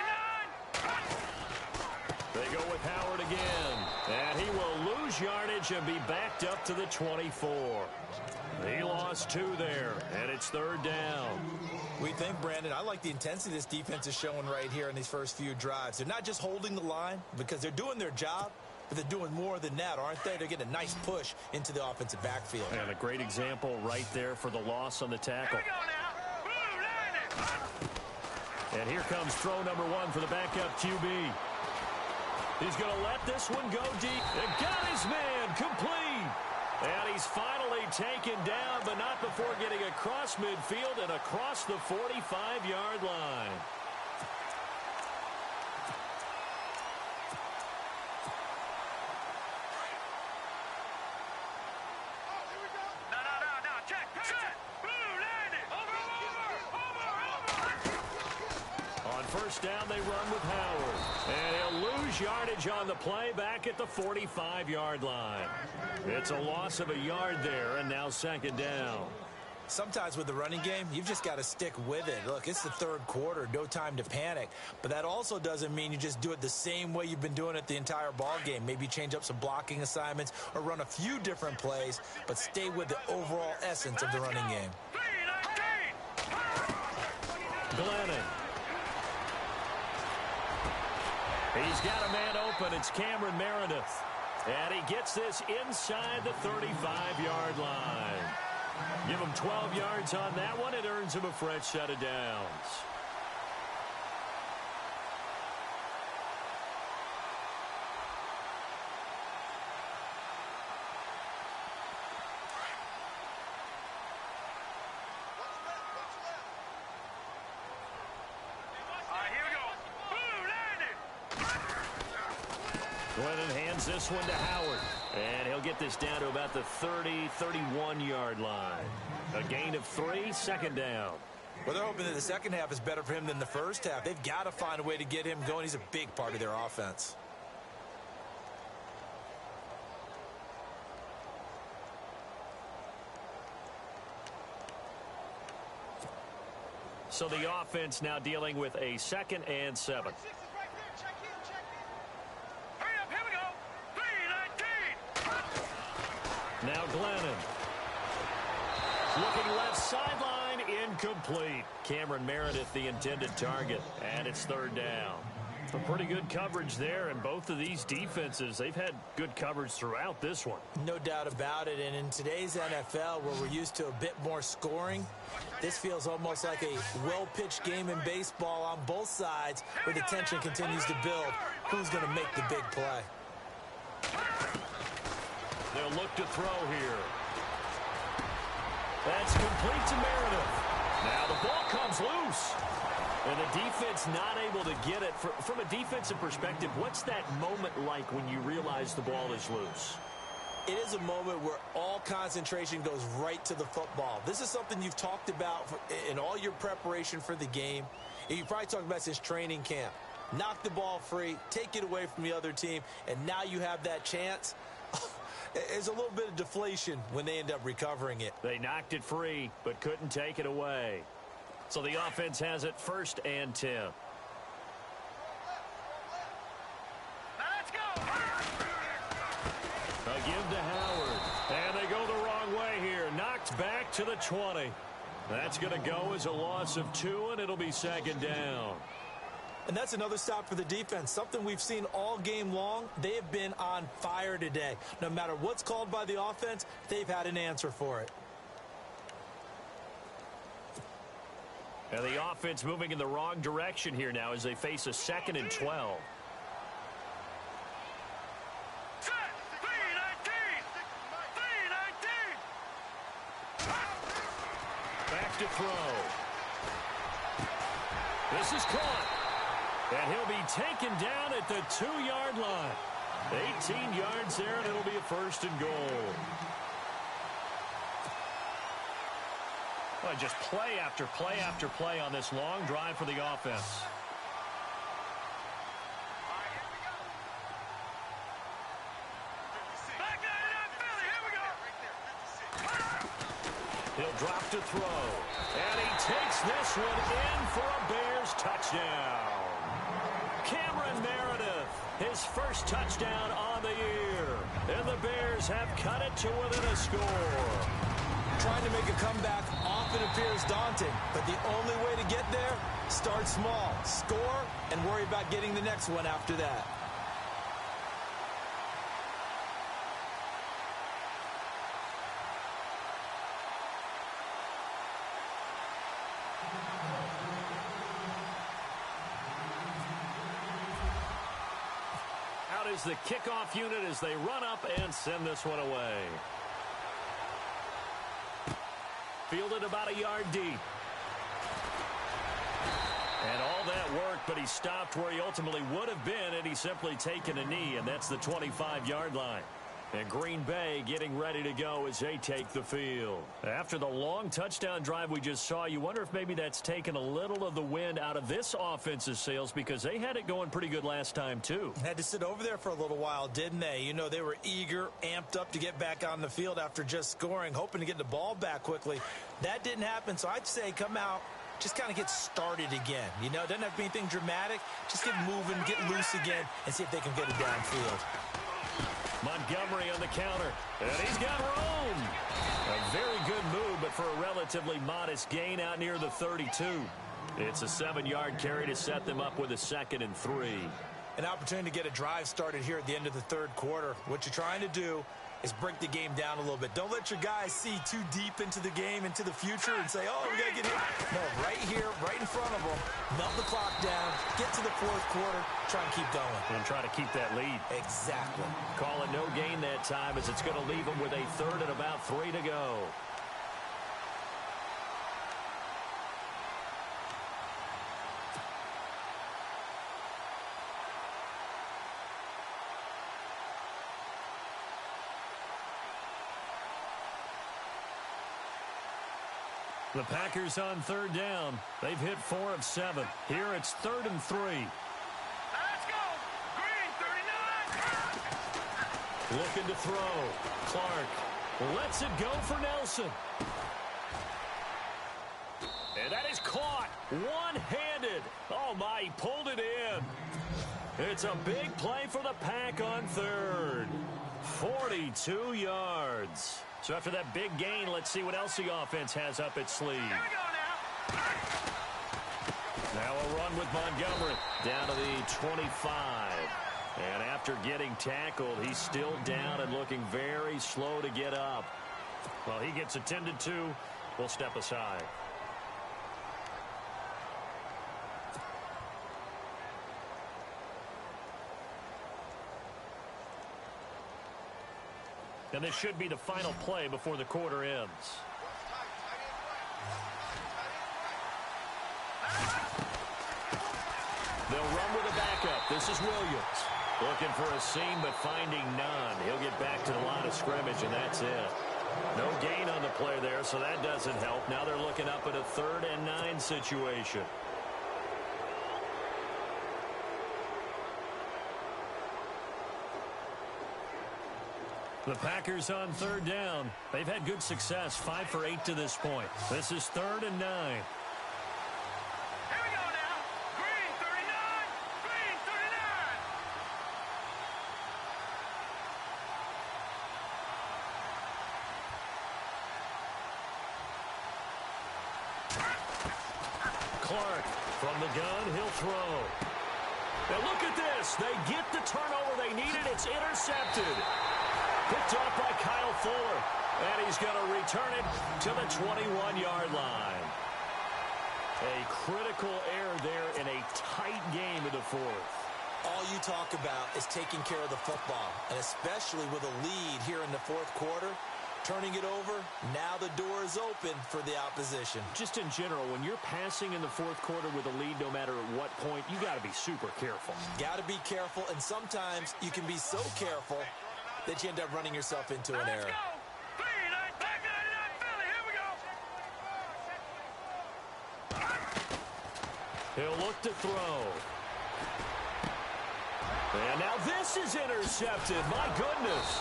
They go with Howard again. And he will lose yardage and be backed up to the 24. He lost 2 there, and it's third down. We think, Brandon, I like the intensity this defense is showing right here in these first few drives. They're not just holding the line because they're doing their job, but they're doing more than that, aren't they? They're getting a nice push into the offensive backfield. And a great example right there for the loss on the tackle. Here we go now. Blue landed. And here comes throw number 1 for the backup QB. He's going to let this one go deep. And got his man complete. And he's finally taken down, but not before getting across midfield and across the 45-yard line. First down, they run with Howard. And he'll lose yardage on the play back at the 45-yard line. It's a loss of a yard there, and now second down. Sometimes with the running game, you've just got to stick with it. Look, it's the third quarter, no time to panic. But that also doesn't mean you just do it the same way you've been doing it the entire ball game. Maybe change up some blocking assignments or run a few different plays, but stay with the overall essence of the running game. Glennon. He's got a man open. It's Cameron Meredith. And he gets this inside the 35-yard line. Give him 12 yards on that one. It earns him a fresh set of downs. Glennon hands this one to Howard. And he'll get this down to about the 30, 31-yard line. A gain of 3, second down. Well, they're hoping that the second half is better for him than the first half. They've got to find a way to get him going. He's a big part of their offense. So the offense now dealing with a 2nd and 7. Now Glennon. Looking left sideline, incomplete. Cameron Meredith, the intended target, and it's third down. Some pretty good coverage there, and both of these defenses, they've had good coverage throughout this one. No doubt about it, and in today's NFL, where we're used to a bit more scoring, this feels almost like a well-pitched game in baseball on both sides, where the tension continues to build. Who's going to make the big play? They'll look to throw here. That's complete to Meredith. Now the ball comes loose. And the defense not able to get it. From a defensive perspective, what's that moment like when you realize the ball is loose? It is a moment where all concentration goes right to the football. This is something you've talked about in all your preparation for the game. You probably talked about since training camp. Knock the ball free, take it away from the other team, and now you have that chance. There's a little bit of deflation when they end up recovering it. They knocked it free, but couldn't take it away. So the offense has it 1st and 10. Now let's go. A give to Howard. And they go the wrong way here. Knocked back to the 20. That's going to go as a loss of 2, and it'll be 2nd down. And that's another stop for the defense. Something we've seen all game long. They have been on fire today. No matter what's called by the offense, they've had an answer for it. And the offense moving in the wrong direction here now as they face a 2nd and 12. Set. 3-19. Back to throw. This is caught. And he'll be taken down at the 2-yard line. 18 yards there, and it'll be a 1st and goal. Well, just play after play after play on this long drive for the offense. He'll drop to throw. And he takes this one in for a Bears touchdown. Cameron Meredith, his first touchdown on the year. And the Bears have cut it to within a score. Trying to make a comeback often appears daunting, but the only way to get there, start small, score, and worry about getting the next one after that. Out is the kickoff unit as they run up and send this one away. Fielded about a yard deep. And all that work, but he stopped where he ultimately would have been had he simply taken a knee, and that's the 25-yard line. And Green Bay getting ready to go as they take the field. After the long touchdown drive we just saw, you wonder if maybe that's taken a little of the wind out of this offense's sails because they had it going pretty good last time too. Had to sit over there for a little while, didn't they? You know, they were eager, amped up to get back on the field after just scoring, hoping to get the ball back quickly. That didn't happen, so I'd say come out, just kind of get started again. You know, it doesn't have to be anything dramatic. Just get moving, get loose again, and see if they can get it downfield. Montgomery on the counter, and he's got room. A very good move, but for a relatively modest gain out near the 32. It's a 7-yard carry to set them up with a 2nd and 3. An opportunity to get a drive started here at the end of the third quarter. What you're trying to do is break the game down a little bit. Don't let your guys see too deep into the game, into the future, and say, oh, we got to get here. No, right here, right in front of them, melt the clock down, get to the fourth quarter, try and keep going. And try to keep that lead. Exactly. Call it no gain that time as it's going to leave them with a 3rd and about 3 to go. The Packers on 3rd down. They've hit 4 of 7. Here it's 3rd and 3. Let's go. Green 39. Looking to throw. Clark lets it go for Nelson. And that is caught one-handed. Oh, my, he pulled it in. It's a big play for the Pack on 3rd. 42 yards. So after that big gain, let's see what else the offense has up its sleeve. Here we go now. Now a run with Montgomery down to the 25. And after getting tackled, he's still down and looking very slow to get up. Well, he gets attended to. We'll step aside. And this should be the final play before the quarter ends. They'll run with a backup. This is Williams. Looking for a seam, but finding none. He'll get back to the line of scrimmage, and that's it. No gain on the play there, so that doesn't help. Now they're looking up at a 3rd and 9 situation. The Packers on 3rd down. They've had good success, 5 for 8 to this point. This is 3rd and 9. Here we go now. Green 39. Green 39. Clark from the gun, he'll throw. Now look at this. They get the turnover they needed. It's intercepted. Picked off by Kyle Fuller. And he's going to return it to the 21-yard line. A critical error there in a tight game in the 4th. All you talk about is taking care of the football, and especially with a lead here in the 4th quarter. Turning it over, now the door is open for the opposition. Just in general, when you're passing in the 4th quarter with a lead, no matter at what point, you got to be super careful. Got to be careful, and sometimes you can be so careful that you end up running yourself into an error. Let's go. 39, back 99 Philly. Here we go. He'll look to throw. And now this is intercepted. My goodness.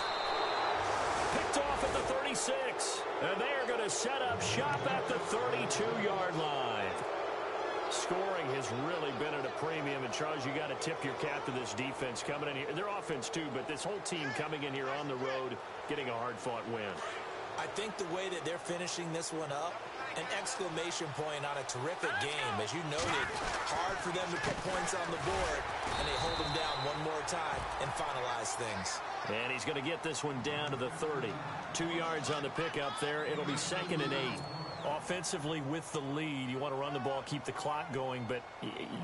Picked off at the 36. And they are going to set up shop at the 32-yard line. Scoring has really been at a premium. And, Charles, you got to tip your cap to this defense coming in here. Their offense, too, but this whole team coming in here on the road, getting a hard-fought win. I think the way that they're finishing this one up, an exclamation point on a terrific game. As you noted, hard for them to put points on the board, and they hold them down one more time and finalize things. And he's going to get this one down to the 30. 2 yards on the pickup there. It'll be 2nd and 8. Offensively with the lead, you want to run the ball, keep the clock going, but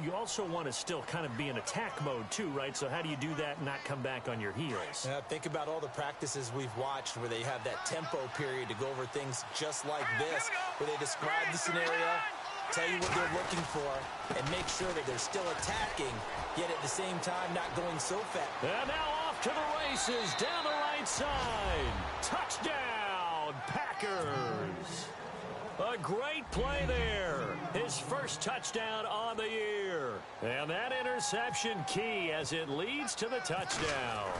you also want to still kind of be in attack mode too, right? So how do you do that and not come back on your heels? Think about all the practices we've watched where they have that tempo period to go over things just like this, where they describe the scenario, tell you what they're looking for, and make sure that they're still attacking, yet at the same time not going so fast. And now off to the races, down the right side. Touchdown, Packers. A great play there. His first touchdown on the year. And that interception key as it leads to the touchdown.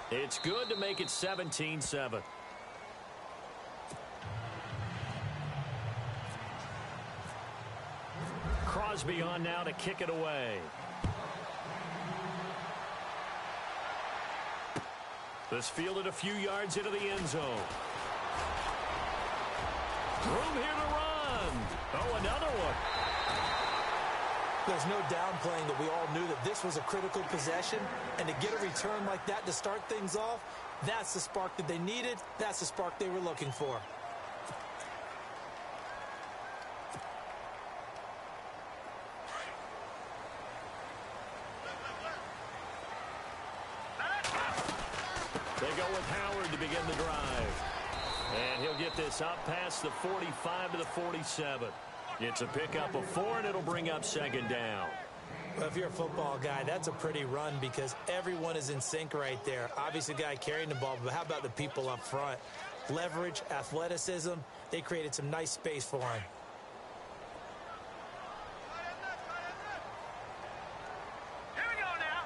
It's good to make it 17-7. Crosby on now to kick it away. This fielded a few yards into the end zone. Room here to run. Oh, another one. There's no downplaying that we all knew that this was a critical possession, and to get a return like that to start things off, that's the spark that they needed. That's the spark they were looking for. They go with Howard to begin the drive. And he'll get this up past the 45 to the 47. It's a pickup of 4, and it'll bring up 2nd down. Well, if you're a football guy, that's a pretty run because everyone is in sync right there. Obviously, the guy carrying the ball, but how about the people up front? Leverage, athleticism, they created some nice space for him. Here we go now.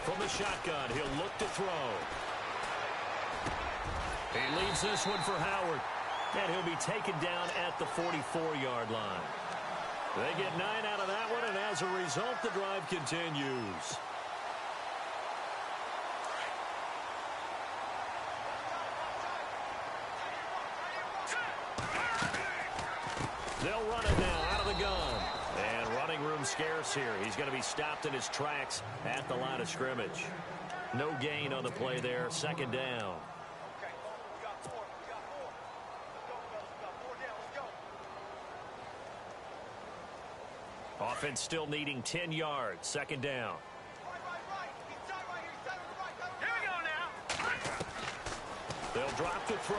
From the shotgun, he'll look to throw. He leaves this one for Howard. And he'll be taken down at the 44-yard line. They get 9 out of that one, and as a result, the drive continues. They'll run it now out of the gun. And running room scarce here. He's going to be stopped in his tracks at the line of scrimmage. No gain on the play there. Second down. Offense still needing 10 yards. Second down. Here we go now. They'll drop the throw.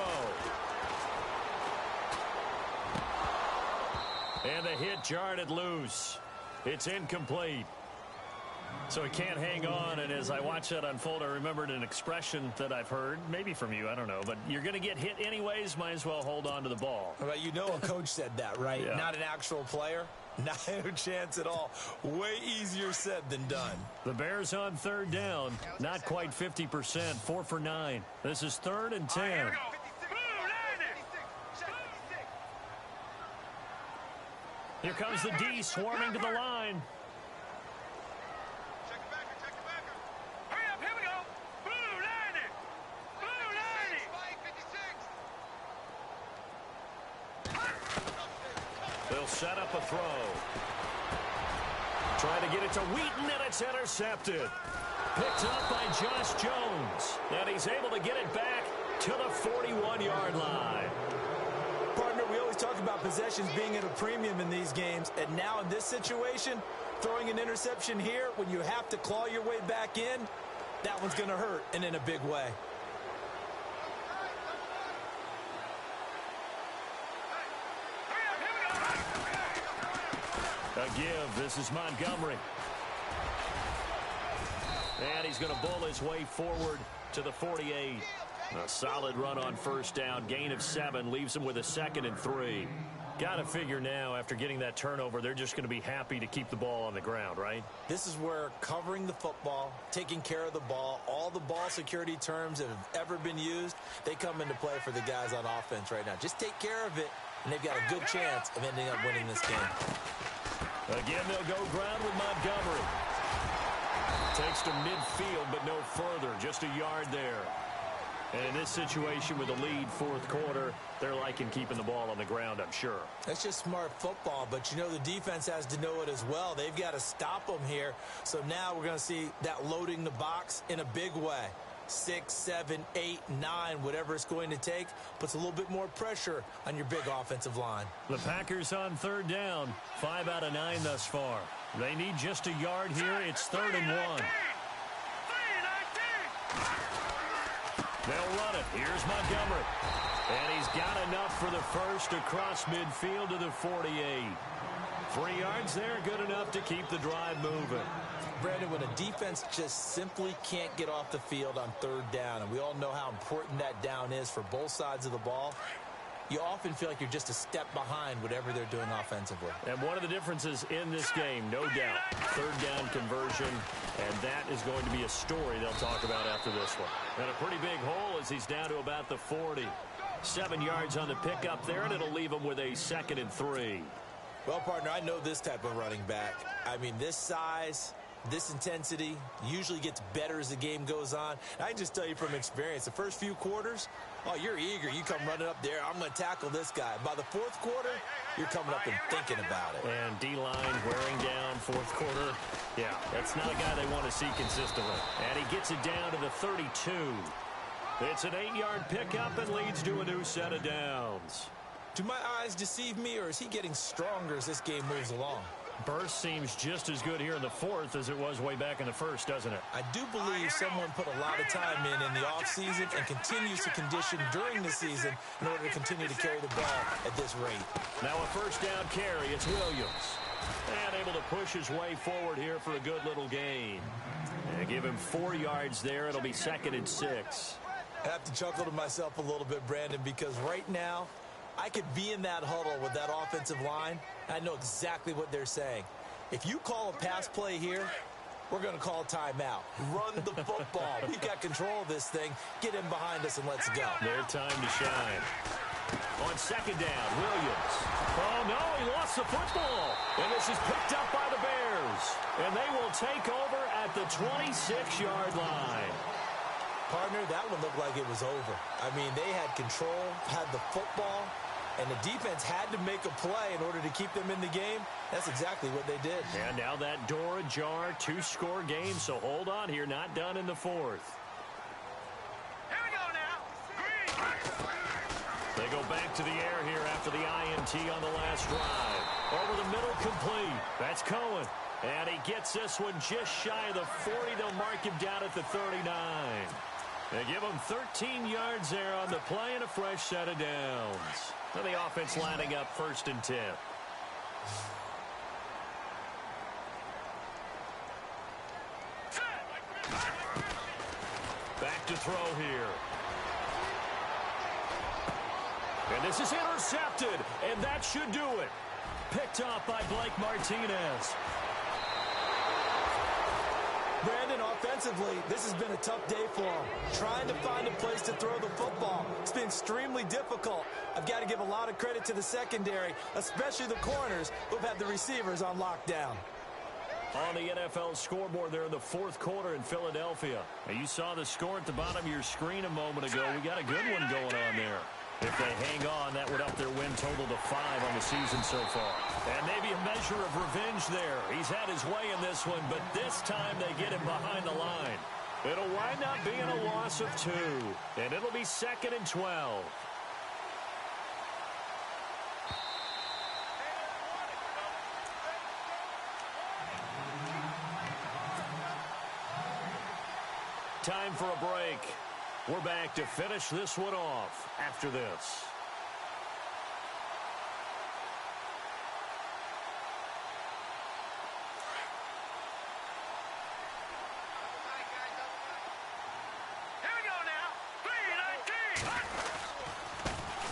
And the hit jarred it loose. It's incomplete. So he can't hang on, and as I watch that unfold, I remembered an expression that I've heard, maybe from you, I don't know, but you're going to get hit anyways, might as well hold on to the ball. Well, you know a coach said that, right? Yeah. Not an actual player. Not a chance at all. Way easier said than done. The Bears on third down, not quite 50%, 4 for 9. This is 3rd and 10. Here we go. Here comes the D swarming to the line. Hurry up, here we go. Blue landing. Blue landing. They'll set up a throw. Trying to get it to Wheaton, and it's intercepted. Picked up by Josh Jones. And he's able to get it back to the 41-yard line. Partner, we always talk about possessions being at a premium in these games, and now in this situation, throwing an interception here when you have to claw your way back in, that one's going to hurt, and in a big way. A give. This is Montgomery. And he's going to bull his way forward to the 48. A solid run on first down. Gain of 7 leaves him with a 2nd and 3. Got to figure now, after getting that turnover, they're just going to be happy to keep the ball on the ground, right? This is where covering the football, taking care of the ball, all the ball security terms that have ever been used, they come into play for the guys on offense right now. Just take care of it, and they've got a good chance of ending up winning this game. Again, they'll go ground with Montgomery. Takes to midfield, but no further. Just a yard there. And in this situation with a lead, 4th quarter, they're liking keeping the ball on the ground, I'm sure. That's just smart football, but you know the defense has to know it as well. They've got to stop them here. So now we're going to see that loading the box in a big way. 6, 7, 8, 9, whatever it's going to take, puts a little bit more pressure on your big offensive line. The Packers on 3rd down, 5 out of 9 thus far. They need just a yard here. It's 3rd and 1. They'll run it. Here's Montgomery. And he's got enough for the first across midfield to the 48. 3 yards there, good enough to keep the drive moving. Brandon, when a defense just simply can't get off the field on 3rd down, and we all know how important that down is for both sides of the ball, you often feel like you're just a step behind whatever they're doing offensively. And one of the differences in this game, no doubt, 3rd down conversion, and that is going to be a story they'll talk about after this one. And a pretty big hole as he's down to about the 40. 7 yards on the pickup there, and it'll leave him with a 2nd and 3. Well, partner, I know this type of running back. I mean, this size, this intensity usually gets better as the game goes on. And I can just tell you from experience, the first few quarters, oh, you're eager. You come running up there, I'm going to tackle this guy. By the 4th quarter, you're coming up and thinking about it. And D-line wearing down 4th quarter. Yeah, that's not a guy they want to see consistently. And he gets it down to the 32. It's an 8-yard pickup and leads to a new set of downs. Do my eyes deceive me, or is he getting stronger as this game moves along? Burst seems just as good here in the 4th as it was way back in the 1st, doesn't it? I do believe someone put a lot of time in the offseason and continues to condition during the season in order to continue to carry the ball at this rate. Now a 1st down carry. It's Williams. And able to push his way forward here for a good little gain. And give him 4 yards there. It'll be 2nd and 6. I have to chuckle to myself a little bit, Brandon, because right now, I could be in that huddle with that offensive line. I know exactly what they're saying. If you call a pass play here, we're going to call a timeout. Run the football. We've got control of this thing. Get in behind us and let's go. Their time to shine. On 2nd down, Williams. Oh, no, he lost the football. And this is picked up by the Bears. And they will take over at the 26-yard line. Partner, that one looked like it was over. I mean, they had control, had the football, And the defense had to make a play in order to keep them in the game. That's exactly what they did. And now that door ajar, 2-score game, so hold on here, not done in the fourth. Here we go now. They go back to the air here after the INT on the last drive. Over the middle, complete. That's Cohen. And he gets this one just shy of the 40. They'll mark him down at the 39. They give him 13 yards there on the play and a fresh set of downs. And the offense lining up 1st and 10. Back to throw here. And this is intercepted, and that should do it. Picked off by Blake Martinez. Brandon, offensively, this has been a tough day for him. Trying to find a place to throw the football. It's been extremely difficult. I've got to give a lot of credit to the secondary, especially the corners who've had the receivers on lockdown. On the NFL scoreboard there in the 4th quarter in Philadelphia. And you saw the score at the bottom of your screen a moment ago. We got a good one going on there. If they hang on, that would up their win total to 5 on the season so far. And maybe a measure of revenge there. He's had his way in this one, but this time they get him behind the line. It'll wind up being a loss of 2, and it'll be 2nd and 12. Time for a break. We're back to finish this one off after this. Here we go now. 3-19.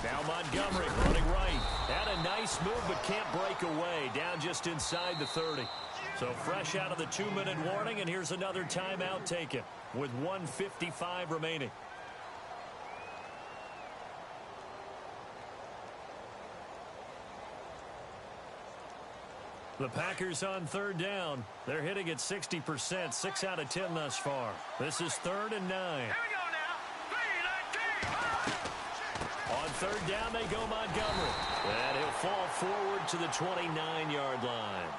Now Montgomery running right. Had a nice move but can't break away. Down just inside the 30. So fresh out of the 2-minute warning, and here's another timeout taken with 1:55 remaining. The Packers on 3rd down. They're hitting at 60%, 6 out of 10 thus far. This is 3rd and 9. Here we go now. 3-19. On 3rd down, they go Montgomery. And he'll fall forward to the 29-yard line.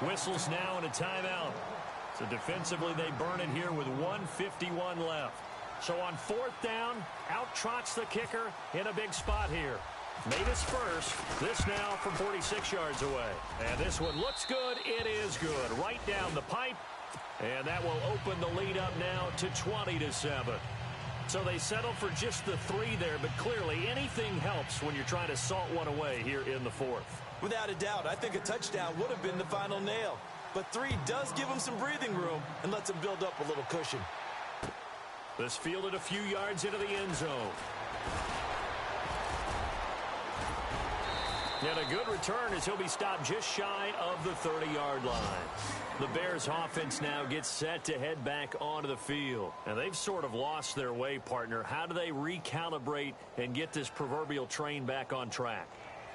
Whistles now and a timeout. So defensively, they burn it here with 1:51 left. So on 4th down, out trots the kicker in a big spot here. Made his first. This now from 46 yards away. And this one looks good. It is good. Right down the pipe. And that will open the lead up now to 20-7. So they settle for just the 3 there, but clearly anything helps when you're trying to salt one away here in the 4th. Without a doubt, I think a touchdown would have been the final nail. But 3 does give them some breathing room and lets them build up a little cushion. This fielded a few yards into the end zone. And a good return as he'll be stopped just shy of the 30-yard line. The Bears offense now gets set to head back onto the field. And they've sort of lost their way, partner. How do they recalibrate and get this proverbial train back on track?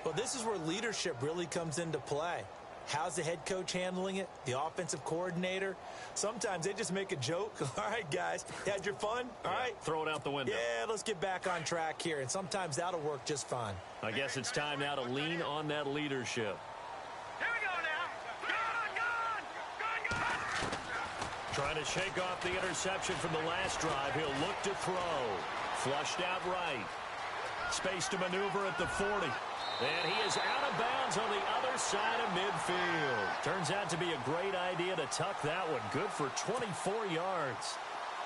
Well, this is where leadership really comes into play. How's the head coach handling it? The offensive coordinator? Sometimes they just make a joke. All right, guys, you had your fun? All right. Throw it out the window. Yeah, let's get back on track here. And sometimes that'll work just fine. I guess it's time now to lean on that leadership. Here we go now. Gone. Trying to shake off the interception from the last drive. He'll look to throw. Flushed out right. Space to maneuver at the 40. And he is out of bounds on the other side of midfield. Turns out to be a great idea to tuck that one. Good for 24 yards.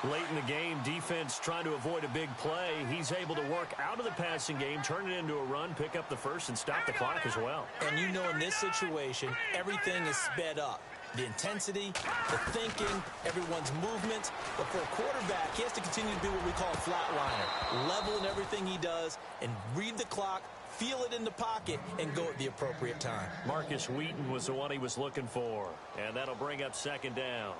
Late in the game, defense trying to avoid a big play. He's able to work out of the passing game, turn it into a run, pick up the first, and stop the clock as well. And you know in this situation, everything is sped up. The intensity, the thinking, everyone's movements. But for a quarterback, he has to continue to be what we call a flatliner. Level in everything he does and read the clock, feel it in the pocket, and go at the appropriate time. Marcus Wheaton was the one he was looking for. And that'll bring up 2nd down.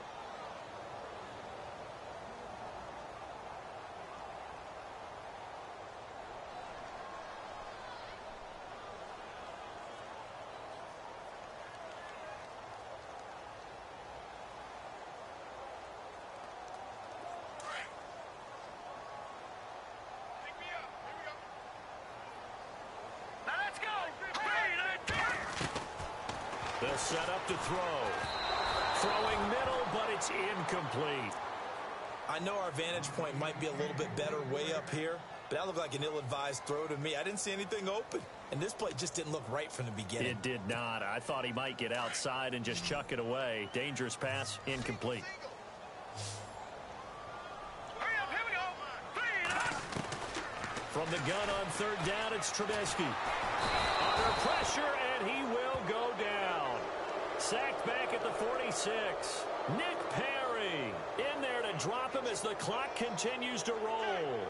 They'll set up to throw. Throwing middle, but it's incomplete. I know our vantage point might be a little bit better way up here, but that looked like an ill-advised throw to me. I didn't see anything open, and this play just didn't look right from the beginning. It did not. I thought he might get outside and just chuck it away. Dangerous pass, incomplete. Hurry up, here we go. Clean up. From the gun on third down, it's Trubisky. Under pressure, and he will go down. Sacked back at the 46. Nick Perry in there to drop him as the clock continues to roll.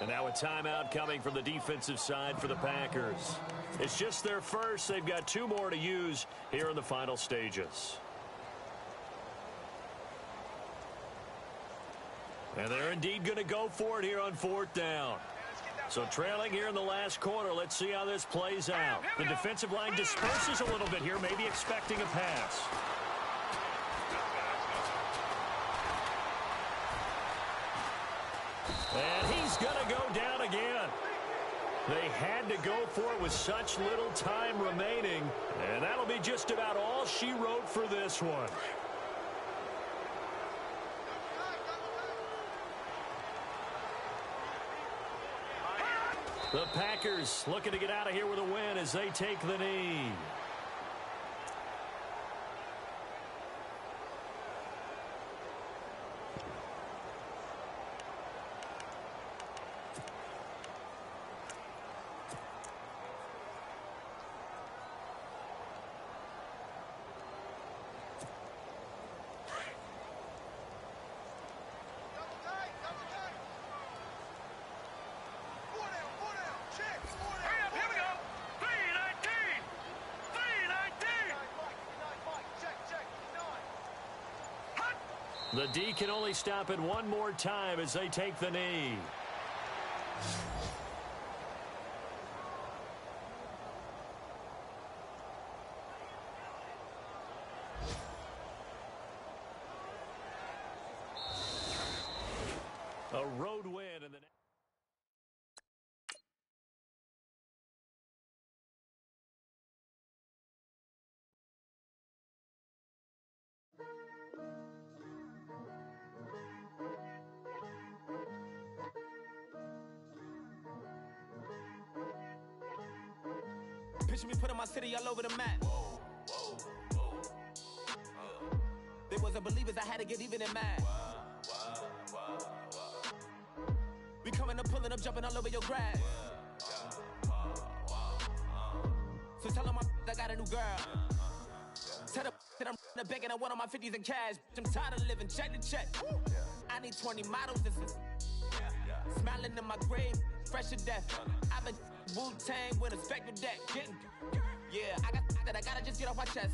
And now a timeout coming from the defensive side for the Packers. It's just their first. They've got 2 more to use here in the final stages. And they're indeed going to go for it here on 4th down. So trailing here in the last quarter. Let's see how this plays out. The defensive line disperses a little bit here, maybe expecting a pass. And he's going to go down again. They had to go for it with such little time remaining. And that'll be just about all she wrote for this one. The Packers looking to get out of here with a win as they take the knee. The D can only stop it one more time as they take the knee. A road win in the Picture me putting my city all over the map. They wasn't believers, I had to get even and mad. We coming up, pulling up, jumping all over your grass. So tell them I got a new girl. Tell them that I'm the bank and I want all my 50s in cash. I'm tired of living check to check. I need 20 models. This is smiling in my grave, fresh to death. I've been Wu-Tang with a spectre deck. Yeah, I gotta just get off my chest.